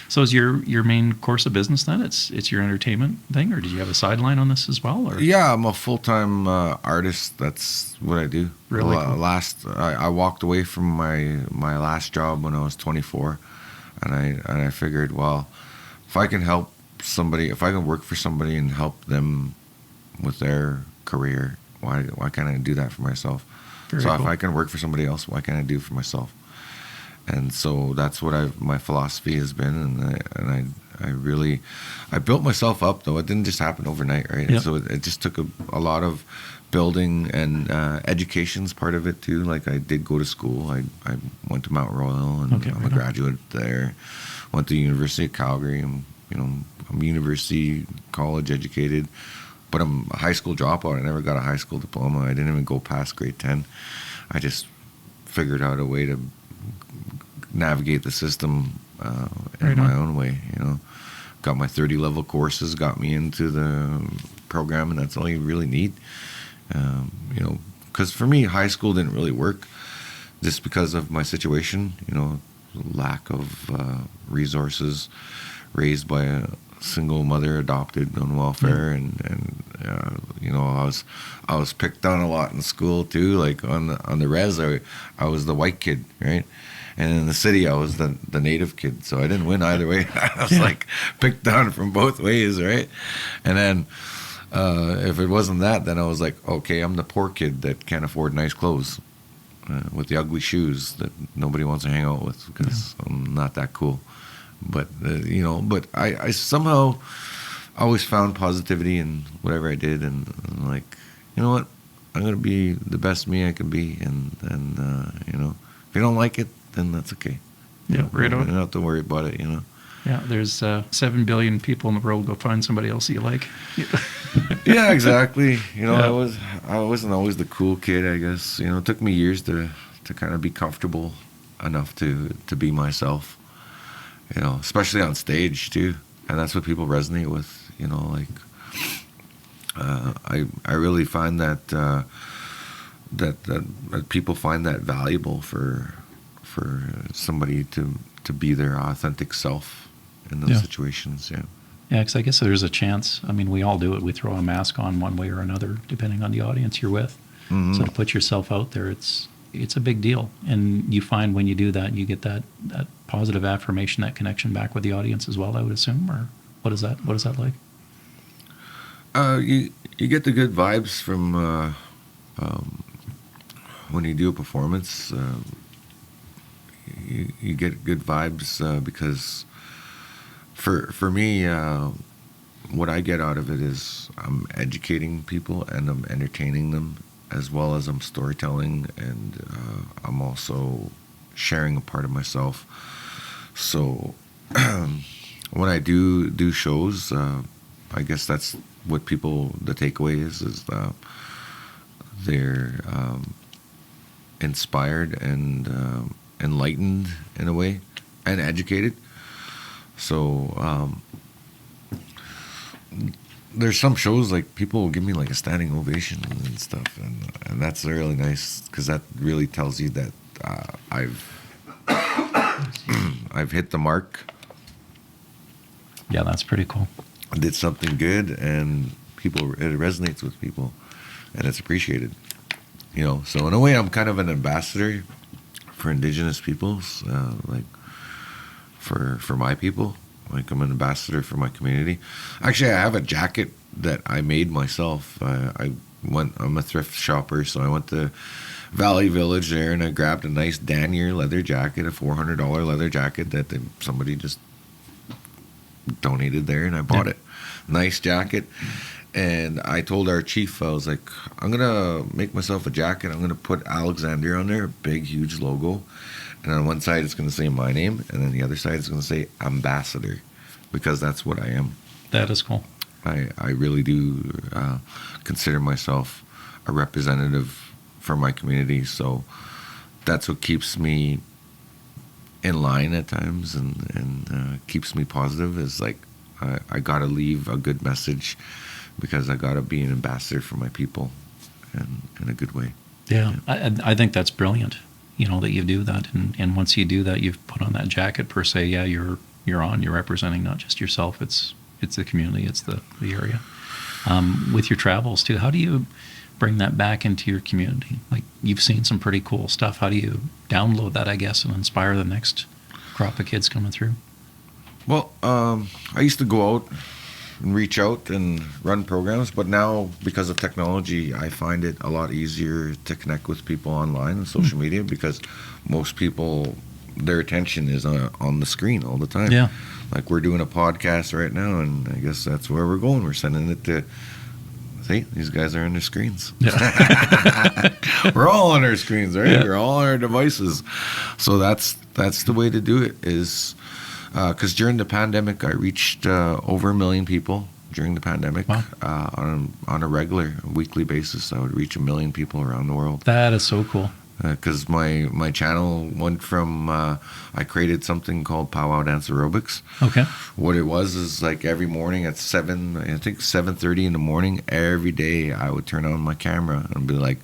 S1: So is your main course of business then? It's your entertainment thing, or did you have a sideline on this as well? Or?
S2: Yeah, I'm a full-time artist. That's what I do.
S1: Really cool.
S2: I walked away from my last job when I was 24, and I figured, well, if I can help somebody, if I can work for somebody and help them with their career, why can't I do that for myself?
S1: Very
S2: so
S1: cool.
S2: If I can work for somebody else, why can't I do it for myself? And so that's what my philosophy has been, I really, I built myself up though. It didn't just happen overnight, right?
S1: Yep.
S2: So it just took a lot of building, and education's part of it too. Like I did go to school. I went to Mount Royal, and
S1: Okay,
S2: I'm
S1: right
S2: a
S1: on.
S2: graduate there. Went to the University of Calgary. I'm university college educated, but I'm a high school dropout. I never got a high school diploma. I didn't even go past grade 10. I just figured out a way to navigate the system in
S1: Right
S2: my
S1: on.
S2: own way. Got my 30 level courses, got me into the program, and that's all you really need. Because for me, high school didn't really work just because of my situation. Lack of resources, raised by a single mother, adopted on welfare, and I was picked on a lot in school too. Like on the res, I was the white kid, right? And in the city, I was the native kid, so I didn't win either way. I was like picked on from both ways, right? And then if it wasn't that, then I was like, okay, I'm the poor kid that can't afford nice clothes, with the ugly shoes that nobody wants to hang out with because I'm not that cool. But but I somehow always found positivity in whatever I did, and like, you know what, I'm gonna be the best me I can be, and if you don't like it, then that's okay.
S1: Yeah, right
S2: You
S1: on.
S2: don't have to worry about it.
S1: Yeah, there's 7 billion people in the world. Go find somebody else that you like.
S2: Yeah, exactly.
S1: Yeah.
S2: I wasn't always the cool kid, I guess. It took me years to kind of be comfortable enough to be myself. Especially on stage too, and that's what people resonate with. I really find that that people find that valuable for somebody to be their authentic self in those situations. Yeah.
S1: Yeah, because I guess there's a chance. I mean, we all do it. We throw a mask on one way or another, depending on the audience you're with.
S2: Mm-hmm.
S1: So to put yourself out there, it's a big deal. And you find when you do that, you get that positive affirmation, that connection back with the audience as well, I would assume. Or what is that like?
S2: You get the good vibes from when you do a performance. You get good vibes because for me, what I get out of it is I'm educating people and I'm entertaining them, as well as I'm storytelling, and I'm also sharing a part of myself. So when I do shows, I guess that's what the takeaway is they're inspired and enlightened in a way, and educated. So there's some shows like people will give me like a standing ovation and stuff, and that's really nice because that really tells you that I've hit the mark.
S1: Yeah, that's pretty cool.
S2: I did something good, and it resonates with people, and it's appreciated. So in a way, I'm kind of an ambassador for Indigenous peoples, like for my people. Like I'm an ambassador for my community. Actually, I have a jacket that I made myself. I'm a thrift shopper, so I went to Valley Village there, and I grabbed a nice denier leather jacket, a $400 leather jacket that somebody just donated there, and I bought it. Nice jacket. And I told our chief, I was like, I'm gonna make myself a jacket. I'm gonna put Alexander on there, a big, huge logo. And on one side, it's going to say my name, and then the other side is going to say ambassador, because that's what I am.
S1: That is cool.
S2: I really do consider myself a representative for my community. So that's what keeps me in line at times and keeps me positive, is like I got to leave a good message, because I got to be an ambassador for my people in a good way.
S1: Yeah. I think that's brilliant. That you do that, and once you do that, you've put on that jacket per se. Yeah, you're representing not just yourself. It's the community. It's the area. With your travels too, how do you bring that back into your community? Like, you've seen some pretty cool stuff. How do you download that, I guess, and inspire the next crop of kids coming through?
S2: Well, I used to go out and reach out and run programs, but now because of technology, I find it a lot easier to connect with people online and social media, because most people their attention is on the screen all the time.
S1: Yeah.
S2: Like we're doing a podcast right now, and I guess that's where we're going. We're sending it to. See, these guys are on their screens.
S1: Yeah.
S2: We're all on our screens, right?
S1: Yeah.
S2: We're all on our devices. So that's the way to do it. Is because during the pandemic, I reached over 1 million people during the pandemic.
S1: Wow.
S2: On a regular weekly basis. I would reach 1 million people around the world.
S1: That is so cool.
S2: Because my channel went from I created something called Powwow Dance Aerobics.
S1: Okay.
S2: What it was is like every morning at 7:30 in the morning, every day I would turn on my camera and be like,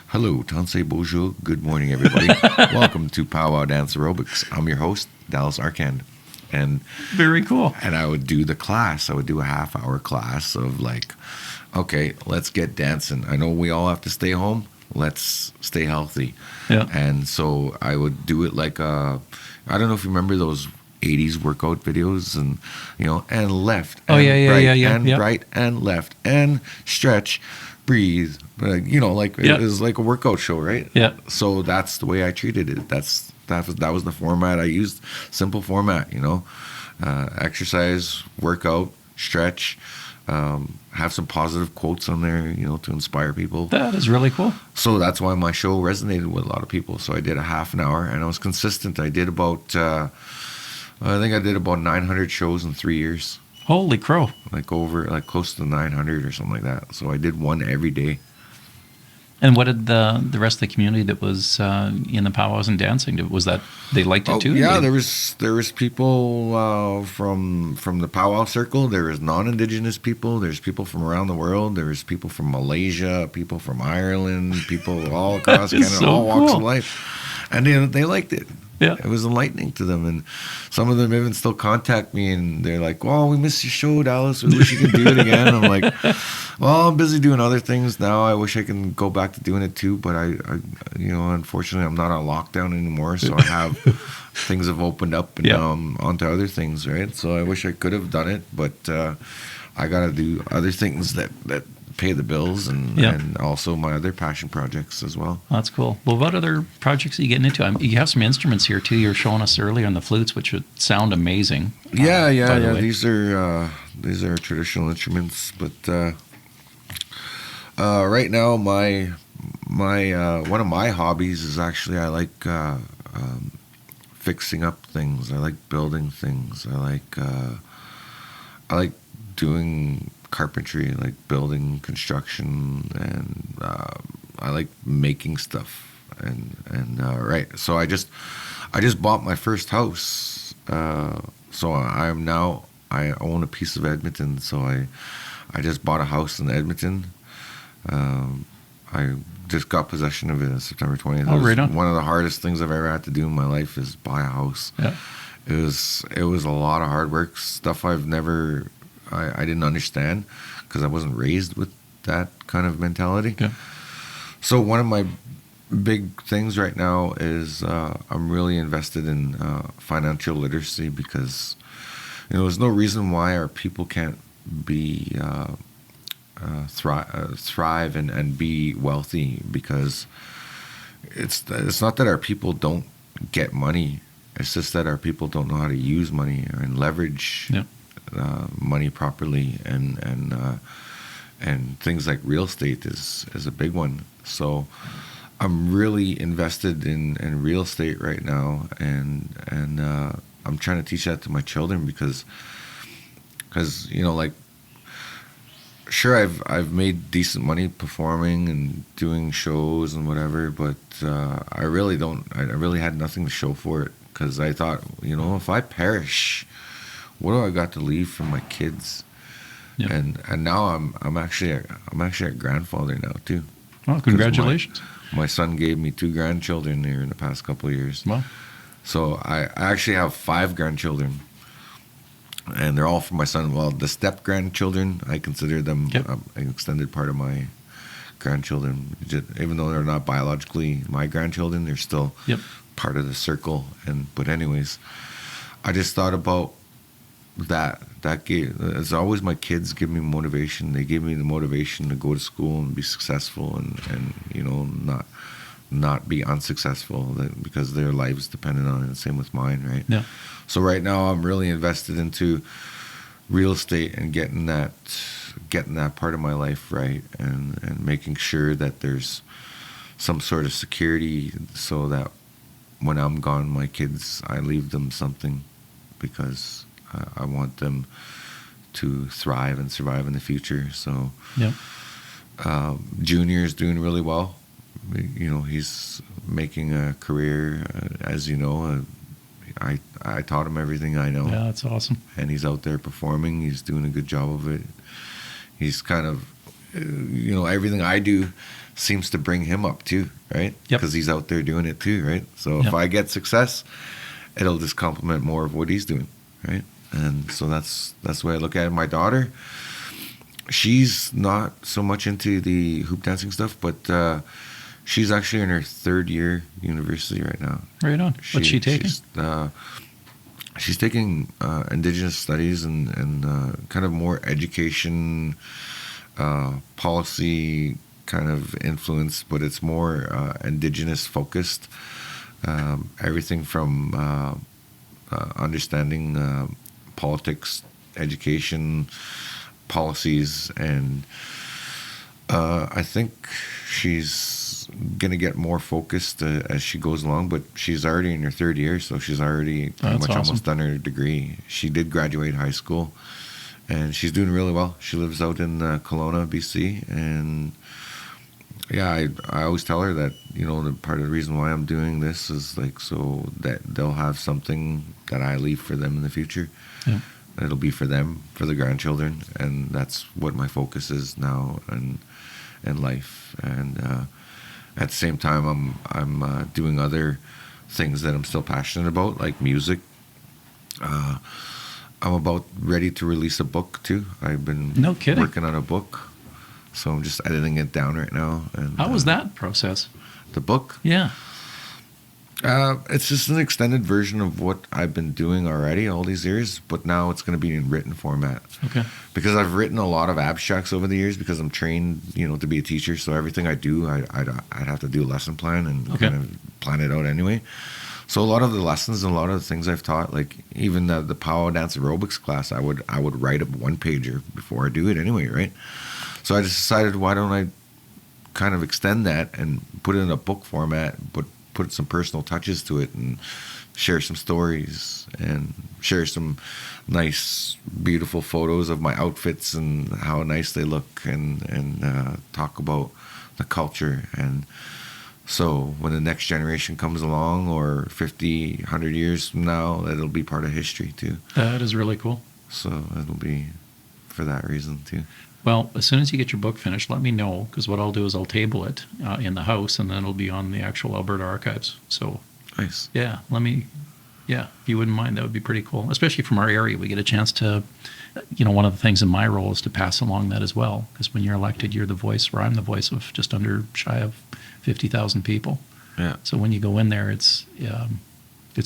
S2: "Hello, Tansei Bonjour, good morning, everybody. Welcome to Powwow Dance Aerobics. I'm your host, Dallas Arcand." And
S1: Very cool.
S2: and I would do the class. I would do a half-hour class of like, okay, let's get dancing. I know we all have to stay home. Let's stay healthy.
S1: Yeah.
S2: And so I would do it like I don't know if you remember those 80s workout videos, and and left and
S1: yeah.
S2: right and left and stretch, breathe, it was like a workout show, right?
S1: Yeah.
S2: So that's the way I treated it. That was the format I used. Simple format, exercise, workout, stretch, have some positive quotes on there, to inspire people.
S1: That is really cool.
S2: So that's why my show resonated with a lot of people. So I did a half an hour, and I was consistent. I did about, I think I did about 900 shows in 3 years.
S1: Holy crow.
S2: Like close to 900 or something like that. So I did one every day.
S1: And what did the rest of the community that was in the powwows and dancing do? Was that they liked it too?
S2: Yeah, there was people from the powwow circle. There was non-Indigenous people. There's people from around the world. There was people from Malaysia, people from Ireland, people all across Canada,
S1: so
S2: all walks of
S1: cool.
S2: life, and they liked it.
S1: Yeah.
S2: It was enlightening to them, and some of them even still contact me, and they're like, "Well, we missed your show, Dallas. We wish you could do it again." I'm like, "Well, I'm busy doing other things now. I wish I can go back to doing it too, but I unfortunately, I'm not on lockdown anymore, so I have things have opened up, and now I'm onto other things, right? So I wish I could have done it, but I got to do other things that pay the bills, and also my other passion projects as well."
S1: That's cool. Well, what other projects are you getting into? You have some instruments here too. You're showing us earlier on the flutes, which would sound amazing.
S2: Yeah.
S1: by the way.
S2: These are traditional instruments, but right now my one of my hobbies is actually I like fixing up things. I like building things. I like doing carpentry, like building, construction, and I like making stuff. And right, so I just bought my first house. So I own a piece of Edmonton. So I just bought a house in Edmonton. I just got possession of it on September 20th.
S1: Oh, right on.
S2: One of the hardest things I've ever had to do in my life is buy a house.
S1: Yeah.
S2: It was a lot of hard work, stuff I didn't understand because I wasn't raised with that kind of mentality.
S1: Yeah.
S2: So one of my big things right now is I'm really invested in financial literacy because there's no reason why our people can't be thrive and be wealthy, because it's not that our people don't get money. It's just that our people don't know how to use money and leverage money properly, and things like real estate is a big one. So I'm really invested in real estate right now, and I'm trying to teach that to my children because like, sure, I've made decent money performing and doing shows and whatever, but I really had nothing to show for it, because I thought, if I perish, what do I got to leave for my kids?
S1: Yep.
S2: And now I'm actually a grandfather now too.
S1: Well, congratulations.
S2: My son gave me 2 grandchildren here in the past couple of years.
S1: Wow.
S2: So I actually have 5 grandchildren, and they're all from my son. Well, the step grandchildren, I consider them an extended part of my grandchildren. Even though they're not biologically my grandchildren, they're still part of the circle. But anyways, I just thought about that gave, as always, my kids give me motivation. They give me the motivation to go to school and be successful, and not be unsuccessful, because their lives depended on it. And same with mine, right?
S1: Yeah.
S2: So right now I'm really invested into real estate and getting that part of my life right, and making sure that there's some sort of security, so that when I'm gone, my kids, I leave them something, because I want them to thrive and survive in the future. So
S1: Yeah.
S2: Junior is doing really well. You know, he's making a career, as you know. I taught him everything I know.
S1: Yeah, that's awesome.
S2: And he's out there performing. He's doing a good job of it. He's kind of, you know, everything I do seems to bring him up too, right?
S1: Yep.
S2: Because he's out there doing it too, right? So if
S1: Yep.
S2: I get success, it'll just complement more of what he's doing, right? And so that's the way I look at it. My daughter, she's not so much into the hoop dancing stuff, but she's actually in her third year university right now.
S1: Right on. What's she taking?
S2: She's taking Indigenous studies and kind of more education, policy kind of influence, but it's more Indigenous focused. Everything from understanding politics, education, policies, and I think she's going to get more focused as she goes along, but she's already in her third year, so she's already pretty much
S1: awesome.
S2: almost done her degree. She did graduate high school, and she's doing really well. She lives out in Kelowna, BC, and yeah, I always tell her that, you know, the part of the reason why I'm doing this is like so that they'll have something that I leave for them in the future.
S1: Yeah.
S2: It'll be for them, for the grandchildren, and that's what my focus is now in life. And at the same time, I'm doing other things that I'm still passionate about, like music. I'm about ready to release a book too. I've been
S1: No kidding.
S2: working on a book, so I'm just editing it down right now. And
S1: How was that process?
S2: the book?
S1: Yeah.
S2: It's just an extended version of what I've been doing already all these years, but now it's going to be in written format.
S1: Okay.
S2: Because I've written a lot of abstracts over the years, because I'm trained, you know, to be a teacher. So everything I do, I'd have to do a lesson plan and
S1: Okay.
S2: kind of plan it out anyway. So a lot of the lessons and a lot of the things I've taught, like even the power dance aerobics class, I would write a one pager before I do it anyway, right? So I just decided, why don't I kind of extend that and put it in a book format, but put some personal touches to it and share some stories and share some nice, beautiful photos of my outfits and how nice they look, and talk about the culture. And so when the next generation comes along, or 50, 100 years from now, it'll be part of history too.
S1: That is really cool.
S2: So it'll be for that reason too.
S1: Well, as soon as you get your book finished, let me know, because what I'll do is I'll table it in the house, and then it'll be on the actual Alberta archives. So,
S2: Nice.
S1: yeah, if you wouldn't mind, that would be pretty cool. Especially from our area, we get a chance to, you know, one of the things in my role is to pass along that as well. Because when you're elected, you're the voice, or I'm the voice of just shy of 50,000 people.
S2: Yeah.
S1: So when you go in there, it's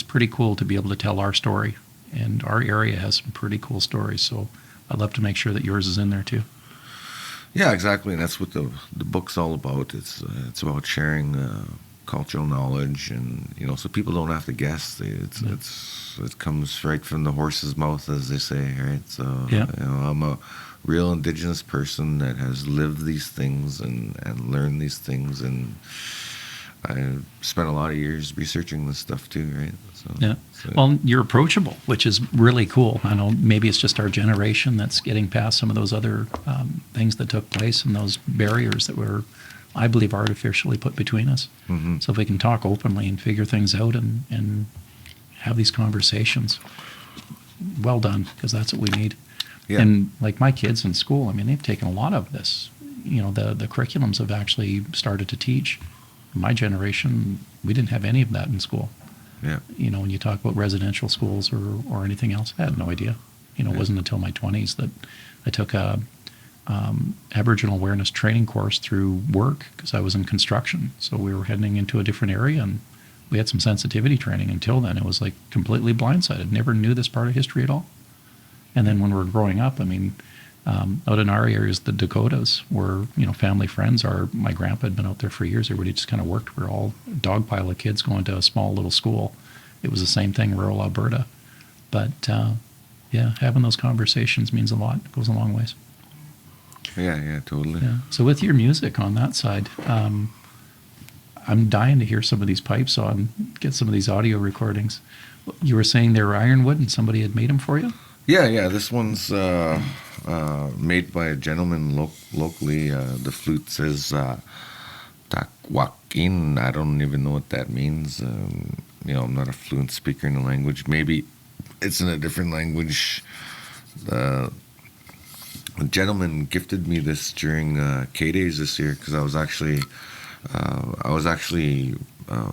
S1: pretty cool to be able to tell our story, and our area has some pretty cool stories. So I'd love to make sure that yours is in there too.
S2: Yeah, exactly, and that's what the book's all about. It's about sharing cultural knowledge, and you know, so people don't have to guess. It comes right from the horse's mouth, as they say, right? So
S1: Yeah.
S2: you know, I'm a real Indigenous person that has lived these things and learned these things, and I spent a lot of years researching this stuff too, right? So,
S1: Yeah. Well, you're approachable, which is really cool. I know maybe it's just our generation that's getting past some of those other things that took place, and those barriers that were, I believe, artificially put between us.
S2: Mm-hmm.
S1: So if we can talk openly and figure things out and have these conversations, well done, because that's what we need.
S2: Yeah.
S1: And like my kids in school, I mean, they've taken a lot of this. You know, the curriculums have actually started to teach. My generation, we didn't have any of that in school.
S2: Yeah.
S1: You know, when you talk about residential schools or anything else, I had no idea. You know, It wasn't until my 20s that I took a Aboriginal awareness training course through work, because I was in construction. So we were heading into a different area, and we had some sensitivity training. Until then, it was like completely blindsided. Never knew this part of history at all. And then when we were growing up, I mean, Out in our areas, the Dakotas were, family friends. My grandpa had been out there for years. Everybody just kind of worked. We're all a dog pile of kids going to a small little school. It was the same thing, rural Alberta. But yeah, having those conversations means a lot. It goes a long ways.
S2: Yeah, totally.
S1: Yeah. So with your music on that side, I'm dying to hear some of these pipes on, get some of these audio recordings. You were saying they were ironwood and somebody had made them for you?
S2: Yeah. This one's made by a gentleman locally. The flute says Takwakin. I don't even know what that means. I'm not a fluent speaker in the language. Maybe it's in a different language. A gentleman gifted me this during K-Days this year because I was actually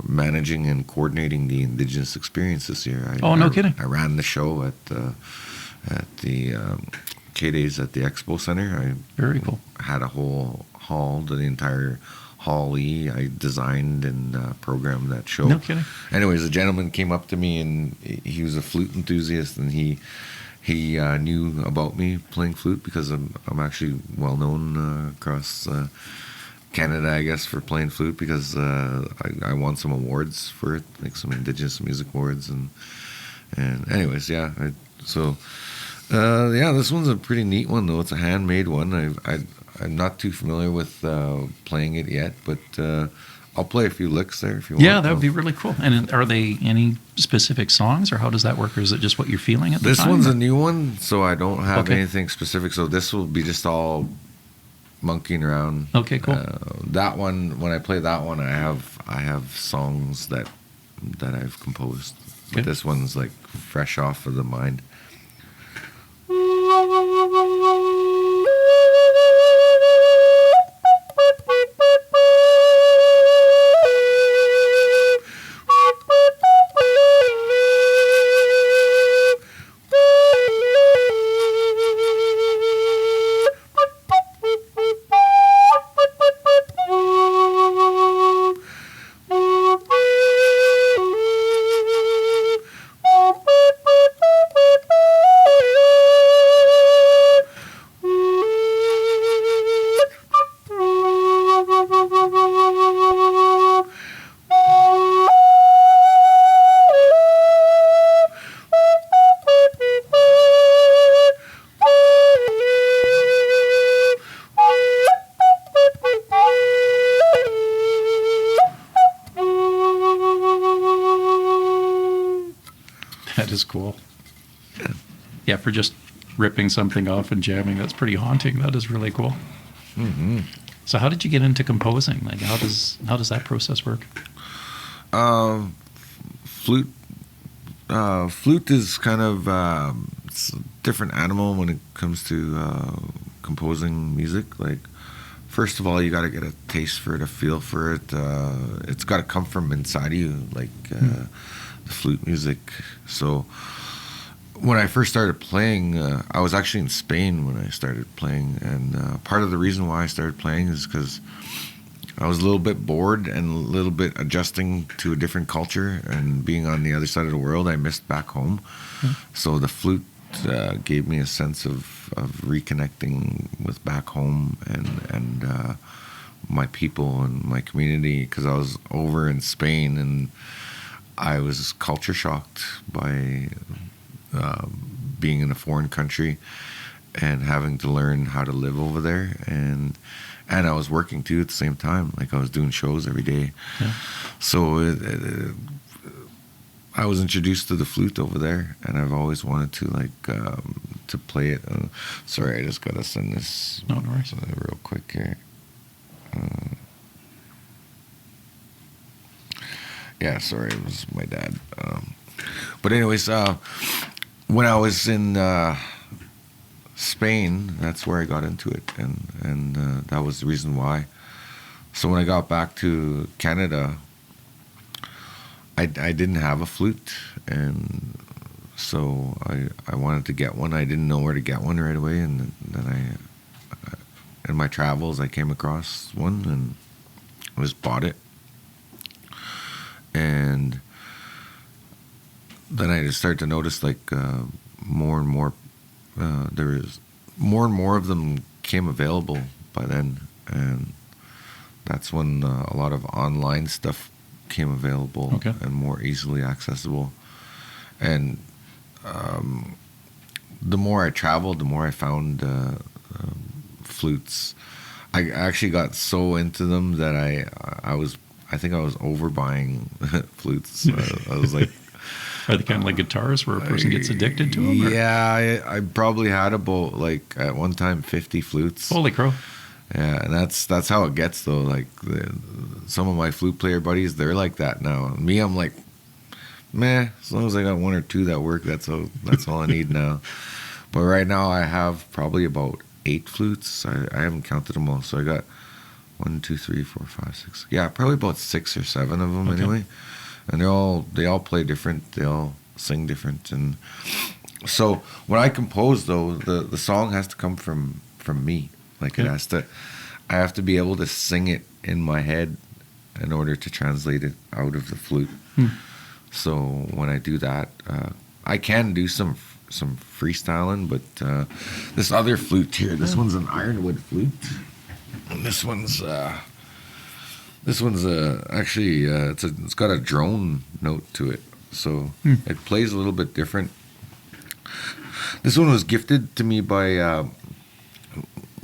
S2: managing and coordinating the Indigenous experience this year.
S1: No kidding.
S2: I ran the show at the K-Days at the Expo Center.
S1: Very cool.
S2: Had a whole hall, the entire Hall E. I designed and programmed that show.
S1: No kidding.
S2: Anyways, a gentleman came up to me and he was a flute enthusiast and he knew about me playing flute because I'm actually well known across Canada, I guess, for playing flute because I won some awards for it, like some Indigenous music awards and anyways, yeah. This one's a pretty neat one though. It's a handmade one. I'm not too familiar with playing it yet, but I'll play a few licks there if you want.
S1: Yeah, that would be really cool. And are they any specific songs, or how does that work, or is it just what you're feeling at the time?
S2: This one's a new one, so I don't have
S1: Okay.
S2: anything specific. So this will be just all monkeying around.
S1: Okay, cool.
S2: That one, when I play that one, I have songs that I've composed. But
S1: Okay.
S2: this one's like fresh off of the mind.
S1: That is cool. Yeah, for just ripping something off and jamming, that's pretty haunting. That is really cool.
S2: Mm-hmm.
S1: So how did you get into composing? Like, how does that process work?
S2: Flute is kind of it's a different animal when it comes to composing music. Like, first of all, you got to get a taste for it, a feel for it. It's got to come from inside of you, like the flute music. So when I first started playing, I was actually in Spain when I started playing, and part of the reason why I started playing is because I was a little bit bored and a little bit adjusting to a different culture and being on the other side of the world. I missed back home. So the flute gave me a sense of reconnecting with back home and my people and my community, because I was over in Spain and I was culture shocked by being in a foreign country and having to learn how to live over there, and I was working too at the same time. Like, I was doing shows every day.
S1: Yeah.
S2: So I was introduced to the flute over there, and I've always wanted to to play it. Sorry, I just gotta send this
S1: No worries.
S2: real quick here. Yeah, sorry, it was my dad. But anyways, when I was in Spain, that's where I got into it, and that was the reason why. So when I got back to Canada, I didn't have a flute, and so I wanted to get one. I didn't know where to get one right away, and then in my travels I came across one and I just bought it. And then I just started to notice more and more there is more and more of them came available by then, and that's when a lot of online stuff came available
S1: Okay.
S2: and more easily accessible. And the more I traveled, the more I found flutes. I actually got so into them that I think I was overbuying flutes. I was like,
S1: Are they kind of like guitars where a person gets addicted to them? Or?
S2: yeah, I probably had about, like, at one time 50 flutes.
S1: Holy crow.
S2: Yeah, and that's how it gets though. Like some of my flute player buddies, they're like that now. Me, I'm like, meh. As long as I got one or two that work, that's all I need now. But right now, I have probably about 8 flutes. I haven't counted them all, so I got 1, 2, 3, 4, 5, 6. Yeah, probably about 6 or 7 of them anyway. And they all play different. They all sing different. And so when I compose, though, the song has to come from me. Like
S1: Okay.
S2: I have to be able to sing it in my head in order to translate it out of the flute. So when I do that, I can do some freestyling, but this other flute here, this one's an ironwood flute, and this one's actually it's got a drone note to it, so it plays a little bit different. This one was gifted to me by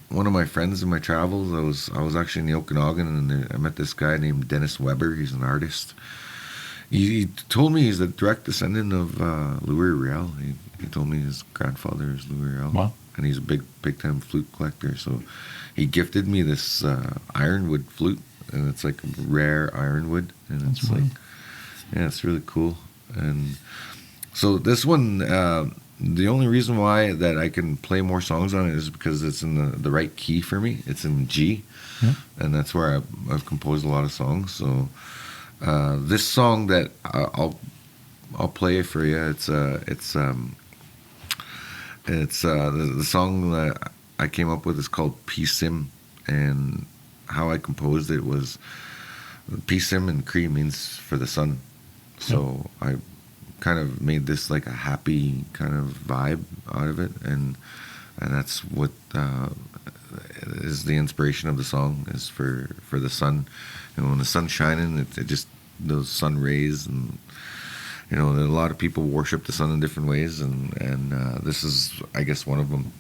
S2: one of my friends in my travels. I was actually in the Okanagan, and I met this guy named Dennis Weber. He's an artist. He told me he's a direct descendant of Louis Riel. He told me his grandfather is Louis Riel.
S1: Wow.
S2: And he's a big time flute collector. So he gifted me this ironwood flute, and it's like rare ironwood, and
S1: That's
S2: it's
S1: wild.
S2: like, yeah, it's really cool. And so this one, the only reason why that I can play more songs on it is because it's in the right key for me. It's in G,
S1: Yeah.
S2: and that's where I've composed a lot of songs. So this song that I'll play for you. The song that I came up with is called P-Sim, and how I composed it was P-Sim in Cree means for the sun. So I kind of made this like a happy kind of vibe out of it, and that's what is the inspiration of the song, is for the sun. And when the sun's shining, it just, those sun rays, and a lot of people worship the sun in different ways, and this is, I guess, one of them.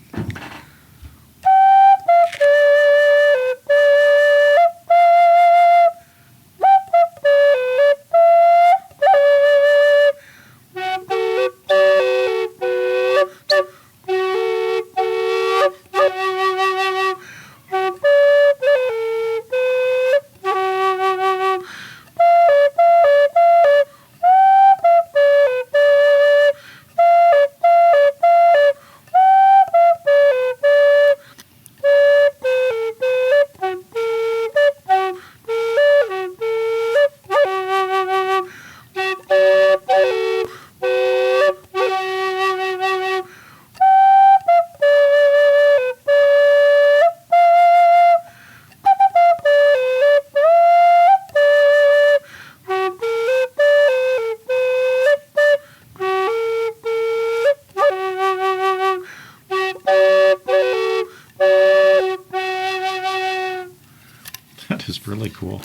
S1: That is really cool.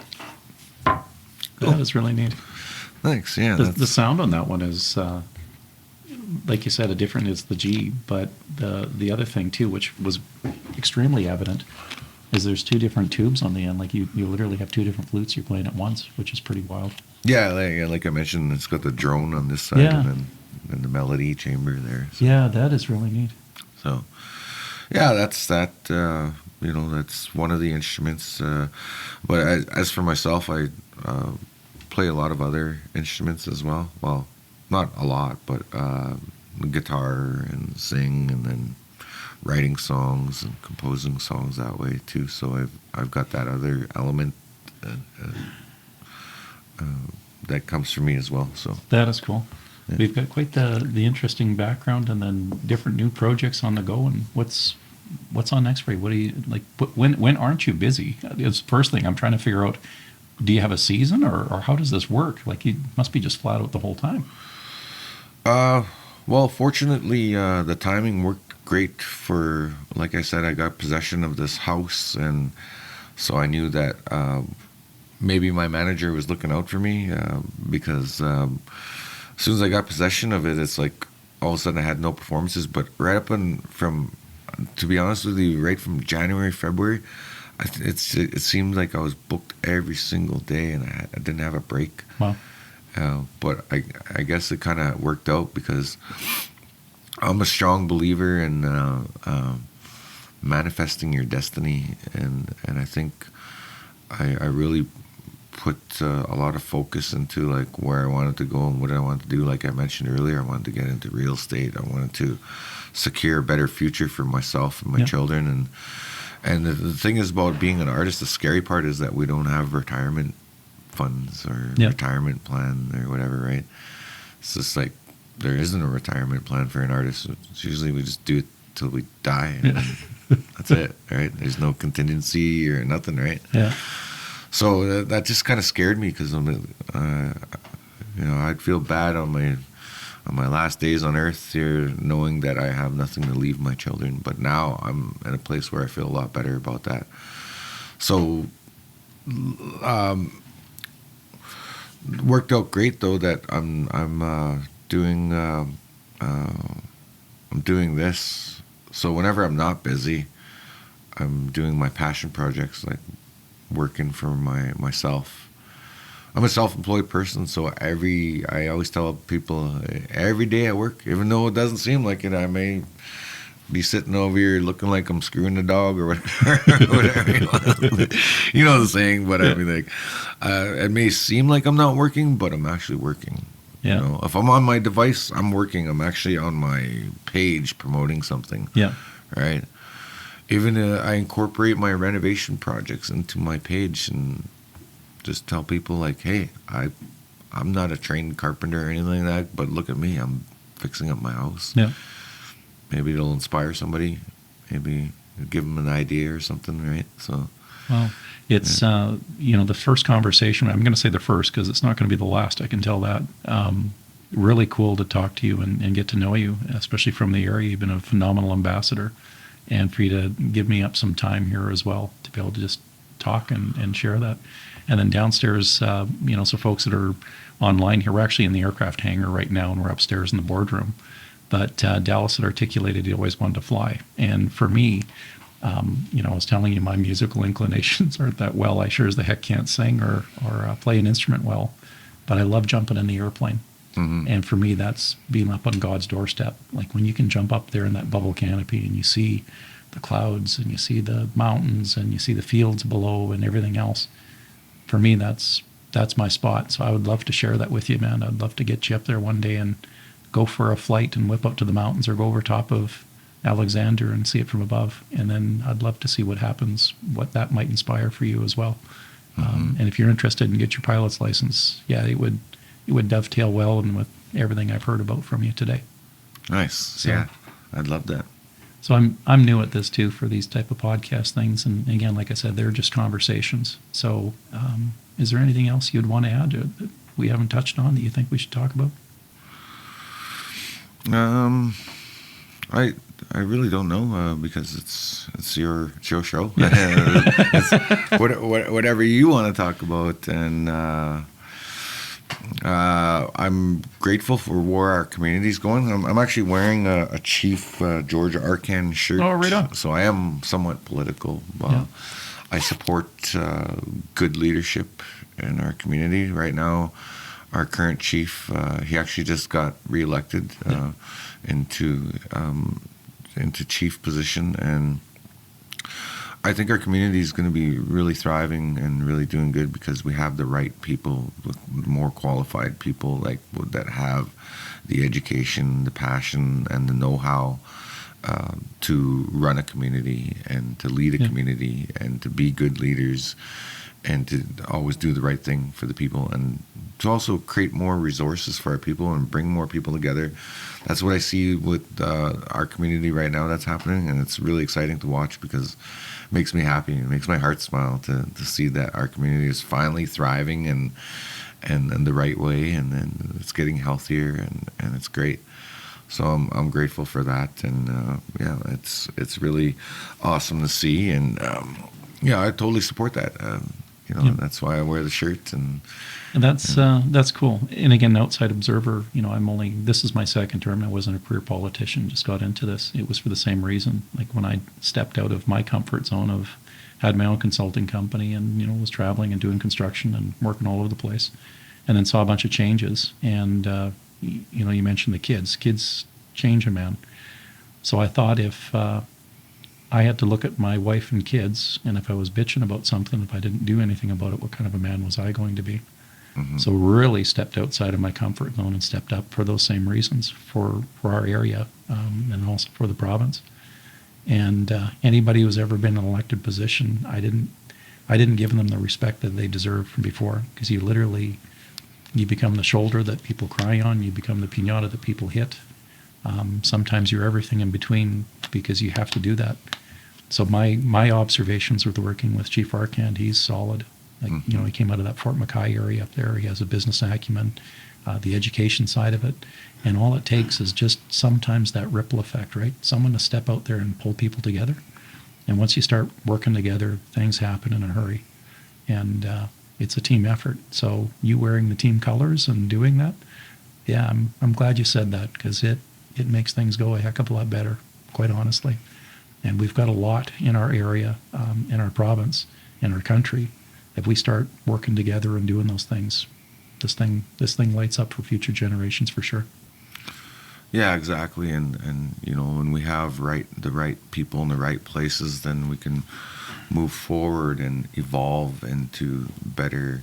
S1: That is really neat.
S2: Thanks. Yeah.
S1: The sound on that one is, like you said, a different is the G, but the other thing too, which was extremely evident, is there's 2 different tubes on the end. Like you literally have 2 different flutes you're playing at once, which is pretty wild.
S2: Yeah, like I mentioned, it's got the drone on this side,
S1: Yeah.
S2: and then the melody chamber there. So,
S1: Yeah, that is really neat.
S2: so yeah, that's that. That's one of the instruments. But as for myself, I play a lot of other instruments as well. Well, not a lot, but guitar and sing, and then writing songs and composing songs that way too. So I've got that other element that comes from me as well. So
S1: That is cool.
S2: Yeah.
S1: We've got quite the interesting background, and then different new projects on the go. And what's on next for you? What do you like? When aren't you busy? It's the first thing I'm trying to figure out. Do you have a season, or how does this work? Like, you must be just flat out the whole time.
S2: well, fortunately, the timing great for, like I said, I got possession of this house, and so I knew that maybe my manager was looking out for me because as soon as I got possession of it, it's like all of a sudden I had no performances. But right up from, to be honest with you, right from January, February, it seemed like I was booked every single day, and I didn't have a break.
S1: Wow.
S2: But I guess it kind of worked out because I'm a strong believer in manifesting your destiny, and I think I really put a lot of focus into like where I wanted to go and what I wanted to do. Like I mentioned earlier, I wanted to get into real estate. I wanted to secure a better future for myself and my children. And the thing is about being an artist, the scary part is that we don't have retirement funds or retirement plan or whatever, right? It's just like there isn't a retirement plan for an artist. It's usually we just do it till we die, and that's it, right? There's no contingency or nothing, right?
S1: Yeah.
S2: So that just kind of scared me because I'd feel bad on my last days on earth here, knowing that I have nothing to leave my children. But now I'm in a place where I feel a lot better about that. So, worked out great though that I'm doing this. So whenever I'm not busy, I'm doing my passion projects, like working for myself. I'm a self-employed person, so I always tell people every day I work, even though it doesn't seem like it. I may be sitting over here looking like I'm screwing the dog or whatever. You know the saying, but I mean, like, it may seem like I'm not working, but I'm actually working.
S1: Yeah.
S2: You know, if I'm on my device, I'm working. I'm actually on my page promoting something.
S1: Yeah.
S2: Right. Even I incorporate my renovation projects into my page and just tell people like, hey, I'm not a trained carpenter or anything like that, but look at me, I'm fixing up my house.
S1: Yeah.
S2: Maybe it'll inspire somebody. Maybe give them an idea or something, right? So,
S1: well, it's the first conversation. I'm going to say the first because it's not going to be the last. I can tell that. Really cool to talk to you and get to know you, especially from the area. You've been a phenomenal ambassador, and for you to give me up some time here as well to be able to just talk and share that. And then downstairs, so folks that are online here, we're actually in the aircraft hangar right now, and we're upstairs in the boardroom. But Dallas had articulated he always wanted to fly. And for me, I was telling you my musical inclinations aren't that well. I sure as the heck can't sing or play an instrument well. But I love jumping in the airplane. Mm-hmm. And for me, that's being up on God's doorstep. Like when you can jump up there in that bubble canopy and you see the clouds and you see the mountains and you see the fields below and everything else. For me, that's my spot. So I would love to share that with you, man. I'd love to get you up there one day and go for a flight and whip up to the mountains or go over top of Alexander and see it from above. And then I'd love to see what happens, what that might inspire for you as well. Mm-hmm. And if you're interested in get your pilot's license, it would dovetail well and with everything I've heard about from you today.
S2: Nice. So, yeah, I'd love that.
S1: So I'm new at this too for these type of podcast things. And again, like I said, they're just conversations. So is there anything else you'd want to add that we haven't touched on that you think we should talk about?
S2: I really don't know because it's your show. It's whatever you want to talk about, and I'm grateful for where our community is going. I'm actually wearing a Chief George Arcand shirt.
S1: Oh, right on.
S2: So I am somewhat political. I support good leadership in our community. Right now, our current chief, he actually just got reelected into chief position, and I think our community is going to be really thriving and really doing good because we have the right people, more qualified people like that have the education, the passion, and the know-how to run a community and to lead a community and to be good leaders and to always do the right thing for the people and to also create more resources for our people and bring more people together. That's what I see with our community right now that's happening, and it's really exciting to watch because it makes me happy. It makes my heart smile to see that our community is finally thriving and the right way, and then it's getting healthier, and it's great. So I'm grateful for that, and yeah, it's really awesome to see, and yeah, I totally support that. That's why I wear the shirt, and
S1: that's cool. And again, outside observer, this is my second term. I wasn't a career politician, just got into this. It was for the same reason. Like when I stepped out of my comfort zone of had my own consulting company and was traveling and doing construction and working all over the place, and then saw a bunch of changes. And you mentioned the kids changing, man. So I thought if I had to look at my wife and kids, and if I was bitching about something, if I didn't do anything about it, what kind of a man was I going to be? Mm-hmm. So really stepped outside of my comfort zone and stepped up for those same reasons for our area and also for the province. And anybody who's ever been in an elected position, I didn't give them the respect that they deserved from before, because you become the shoulder that people cry on, you become the piñata that people hit. Sometimes you're everything in between because you have to do that. So my observations with working with Chief Arcand, he's solid. He came out of that Fort McKay area up there. He has a business acumen, the education side of it. And all it takes is just sometimes that ripple effect, right? Someone to step out there and pull people together. And once you start working together, things happen in a hurry. And it's a team effort. So you wearing the team colors and doing that, yeah, I'm glad you said that, because it makes things go a heck of a lot better, quite honestly. And we've got a lot in our area, in our province, in our country. If we start working together and doing those things, this thing lights up for future generations for sure.
S2: Yeah, exactly. And when we have the right people in the right places, then we can move forward and evolve into better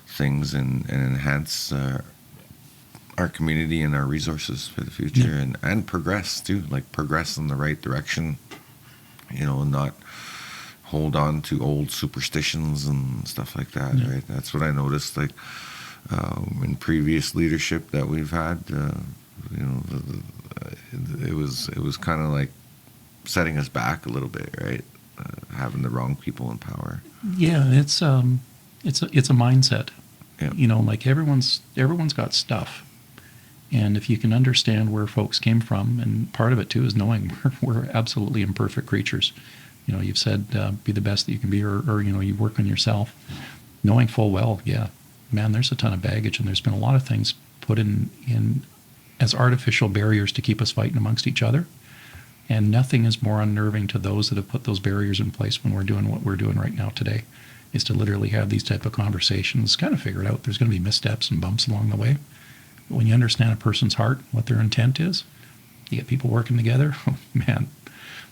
S2: things and enhance our community and our resources for the future, and progress too, like progress in the right direction, and not hold on to old superstitions and stuff like that, right? That's what I noticed, like in previous leadership that we've had, it was kind of like setting us back a little bit, right? Having the wrong people in power.
S1: Yeah, it's a mindset.
S2: Yeah.
S1: Like everyone's got stuff. And if you can understand where folks came from, and part of it too is knowing we're absolutely imperfect creatures. You've said be the best that you can be, or you work on yourself. Knowing full well, yeah, man, there's a ton of baggage, and there's been a lot of things put in as artificial barriers to keep us fighting amongst each other. And nothing is more unnerving to those that have put those barriers in place when we're doing what we're doing right now today, is to literally have these type of conversations, kind of figure it out. There's going to be missteps and bumps along the way. But when you understand a person's heart, what their intent is, you get people working together, oh, man.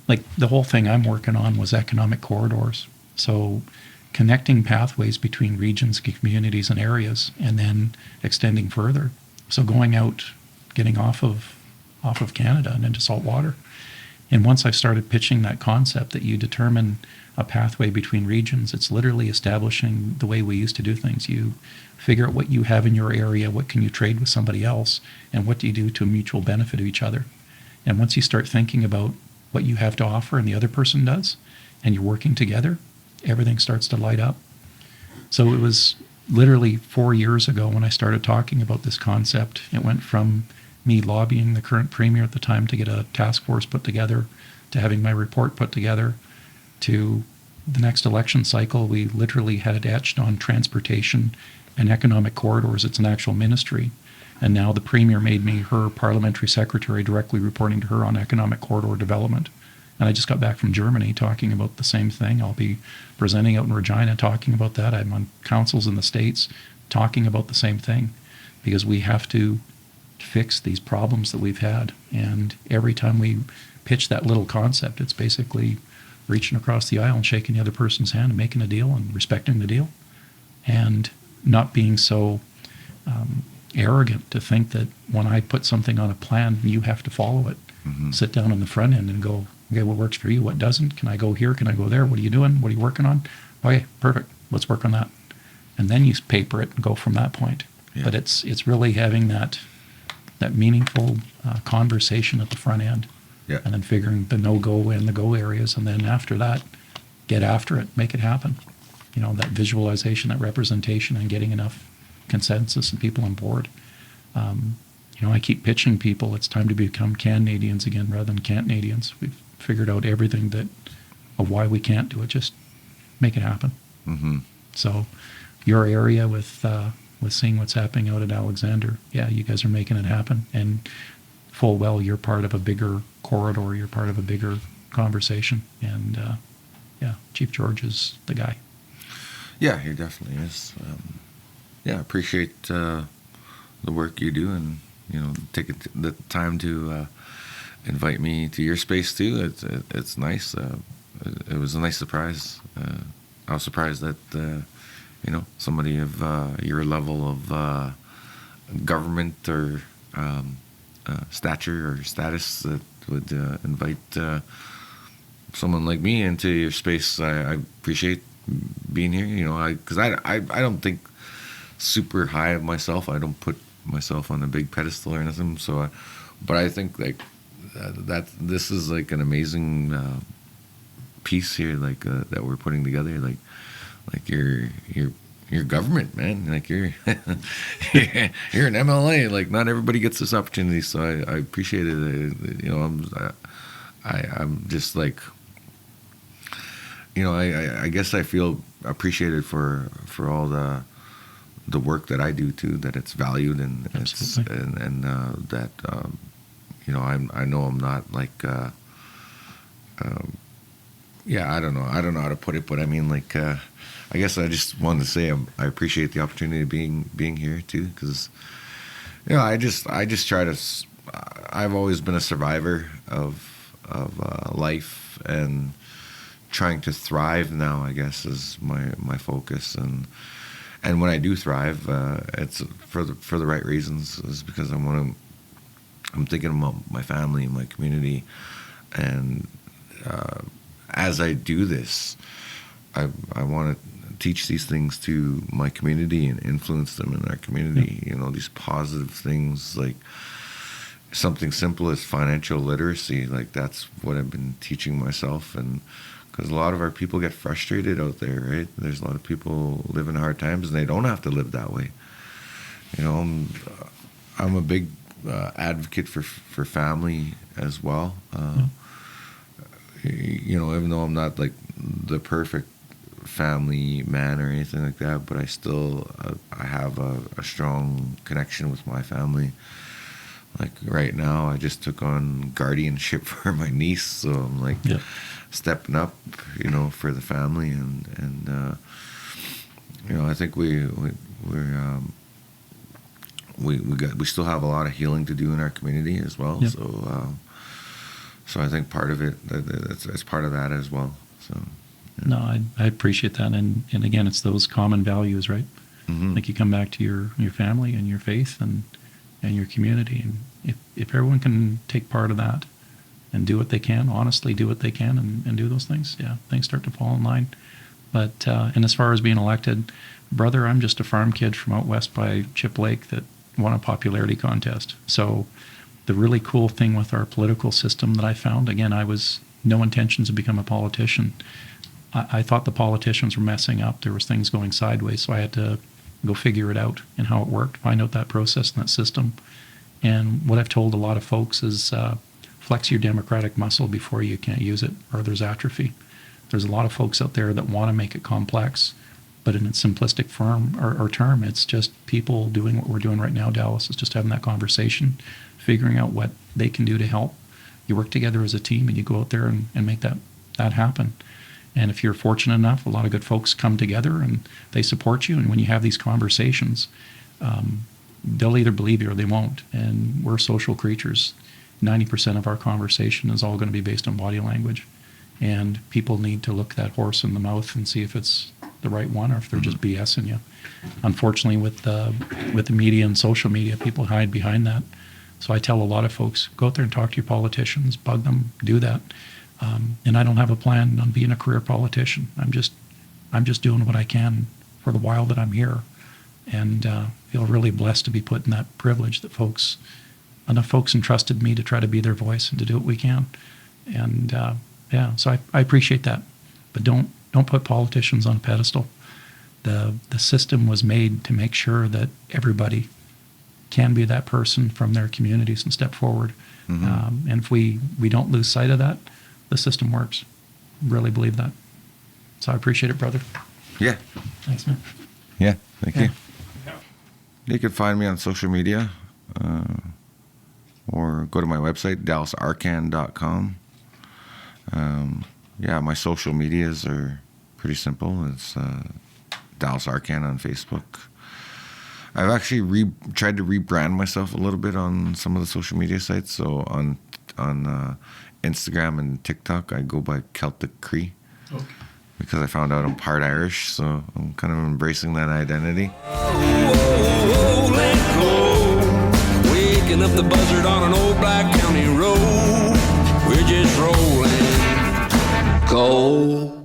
S1: Like the whole thing I'm working on was economic corridors. So connecting pathways between regions, communities, and areas, and then extending further. So going out, getting off of Canada and into salt water. And once I started pitching that concept that you determine a pathway between regions, it's literally establishing the way we used to do things. You figure out what you have in your area, what can you trade with somebody else, and what do you do to a mutual benefit of each other. And once you start thinking about what you have to offer and the other person does, and you're working together, everything starts to light up. So it was literally 4 years ago when I started talking about this concept. It went from me lobbying the current premier at the time to get a task force put together, to having my report put together, to the next election cycle. We literally had it etched on transportation and economic corridors. It's an actual ministry. And now the premier made me her parliamentary secretary, directly reporting to her on economic corridor development. And I just got back from Germany talking about the same thing. I'll be presenting out in Regina talking about that. I'm on councils in the States talking about the same thing, because we have to fix these problems that we've had. And every time we pitch that little concept, it's basically reaching across the aisle and shaking the other person's hand and making a deal and respecting the deal, and not being so arrogant to think that when I put something on a plan, you have to follow it. Mm-hmm. Sit down on the front end and go, okay, what works for you? What doesn't? Can I go here? Can I go there? What are you doing? What are you working on? Okay, perfect. Let's work on that. And then you paper it and go from that point. Yeah. But it's really having that meaningful conversation at the front end.
S2: Yeah.
S1: And then figuring the no-go and the go areas. And then after that, get after it, make it happen. That visualization, that representation, and getting enough consensus and people on board. I keep pitching people, it's time to become Canadians again rather than Canadians. We've figured out everything of why we can't do it. Just make it happen.
S2: Mm-hmm.
S1: So your area with seeing what's happening out at Alexander, yeah, you guys are making it happen. And full well, you're part of a bigger corridor. You're part of a bigger conversation. And yeah, Chief George is the guy.
S2: Yeah, he definitely is. Yeah, appreciate the work you do, and take the time to invite me to your space too. It's nice. It was a nice surprise. I was surprised that somebody of your level of government or stature or status that would invite someone like me into your space. I appreciate being here. Because I don't think super high of myself. I don't put myself on a big pedestal or anything. So, but I think like that this is like an amazing piece here, like that we're putting together. Like your government, man. Like you're you're an MLA. Like not everybody gets this opportunity. So I appreciate it. I'm just like. I guess I feel appreciated for all the work that I do too. That it's valued and it's and that I know I'm not like I don't know how to put it, but I mean like I guess I just wanted to say I appreciate the opportunity of being here too, because I just try to. I've always been a survivor of life, and trying to thrive now, I guess, is my focus, and when I do thrive, it's for the right reasons. Is because I'm thinking about my family and my community, and as I do this, I want to teach these things to my community and influence them in our community. These positive things, like something simple as financial literacy. Like that's what I've been teaching myself, and because a lot of our people get frustrated out there, right? There's a lot of people living hard times, and they don't have to live that way. I'm a big advocate for family as well. Even though I'm not like the perfect family man or anything like that, but I still I have a strong connection with my family. Like right now, I just took on guardianship for my niece, so I'm like stepping up, for the family, and I think we still have a lot of healing to do in our community as well. Yep. So I think part of it it's part of that as well. So yeah.
S1: No, I appreciate that, and again, it's those common values, right? Mm-hmm. Like you come back to your family and your faith and your community, and if everyone can take part of that and do what they can, honestly do what they can, and do those things, yeah, things start to fall in line. But and as far as being elected, brother, I'm just a farm kid from out west by Chip Lake that won a popularity contest. So the really cool thing with our political system that I found, again, I was no intentions to become a politician. I thought the politicians were messing up. There was things going sideways, so I had to go figure it out and how it worked, find out that process and that system. And what I've told a lot of folks is flex your democratic muscle before you can't use it, or there's atrophy. There's a lot of folks out there that want to make it complex, but in its simplistic form or term, it's just people doing what we're doing right now, Dallas, is just having that conversation, figuring out what they can do to help. You work together as a team and you go out there and make that happen. And if you're fortunate enough, a lot of good folks come together and they support you. And when you have these conversations, they'll either believe you or they won't. And we're social creatures. 90% of our conversation is all going to be based on body language. And people need to look that horse in the mouth and see if it's the right one or if they're just BSing you. Unfortunately, with the media and social media, people hide behind that. So I tell a lot of folks, go out there and talk to your politicians, bug them, do that. And I don't have a plan on being a career politician. I'm just doing what I can for the while that I'm here, and feel really blessed to be put in that privilege that enough folks entrusted me to try to be their voice and to do what we can. And so I appreciate that. But don't put politicians on a pedestal. The system was made to make sure that everybody can be that person from their communities and step forward. And if we don't lose sight of that, the system works. Really believe that. So I appreciate it, brother.
S2: Yeah.
S1: Thanks, man.
S2: Yeah. Thank
S1: Yeah.
S2: you. You can find me on social media or go to my website, dallasarcand.com. Yeah, my social medias are pretty simple. It's Dallas Arcand on Facebook. I've actually tried to rebrand myself a little bit on some of the social media sites. So on Instagram and TikTok, I go by Celtic Cree. Okay. Because I found out I'm part Irish, so I'm kind of embracing that identity.
S3: Let go. Waking up the buzzard on an old Black County road. We're just rolling coal.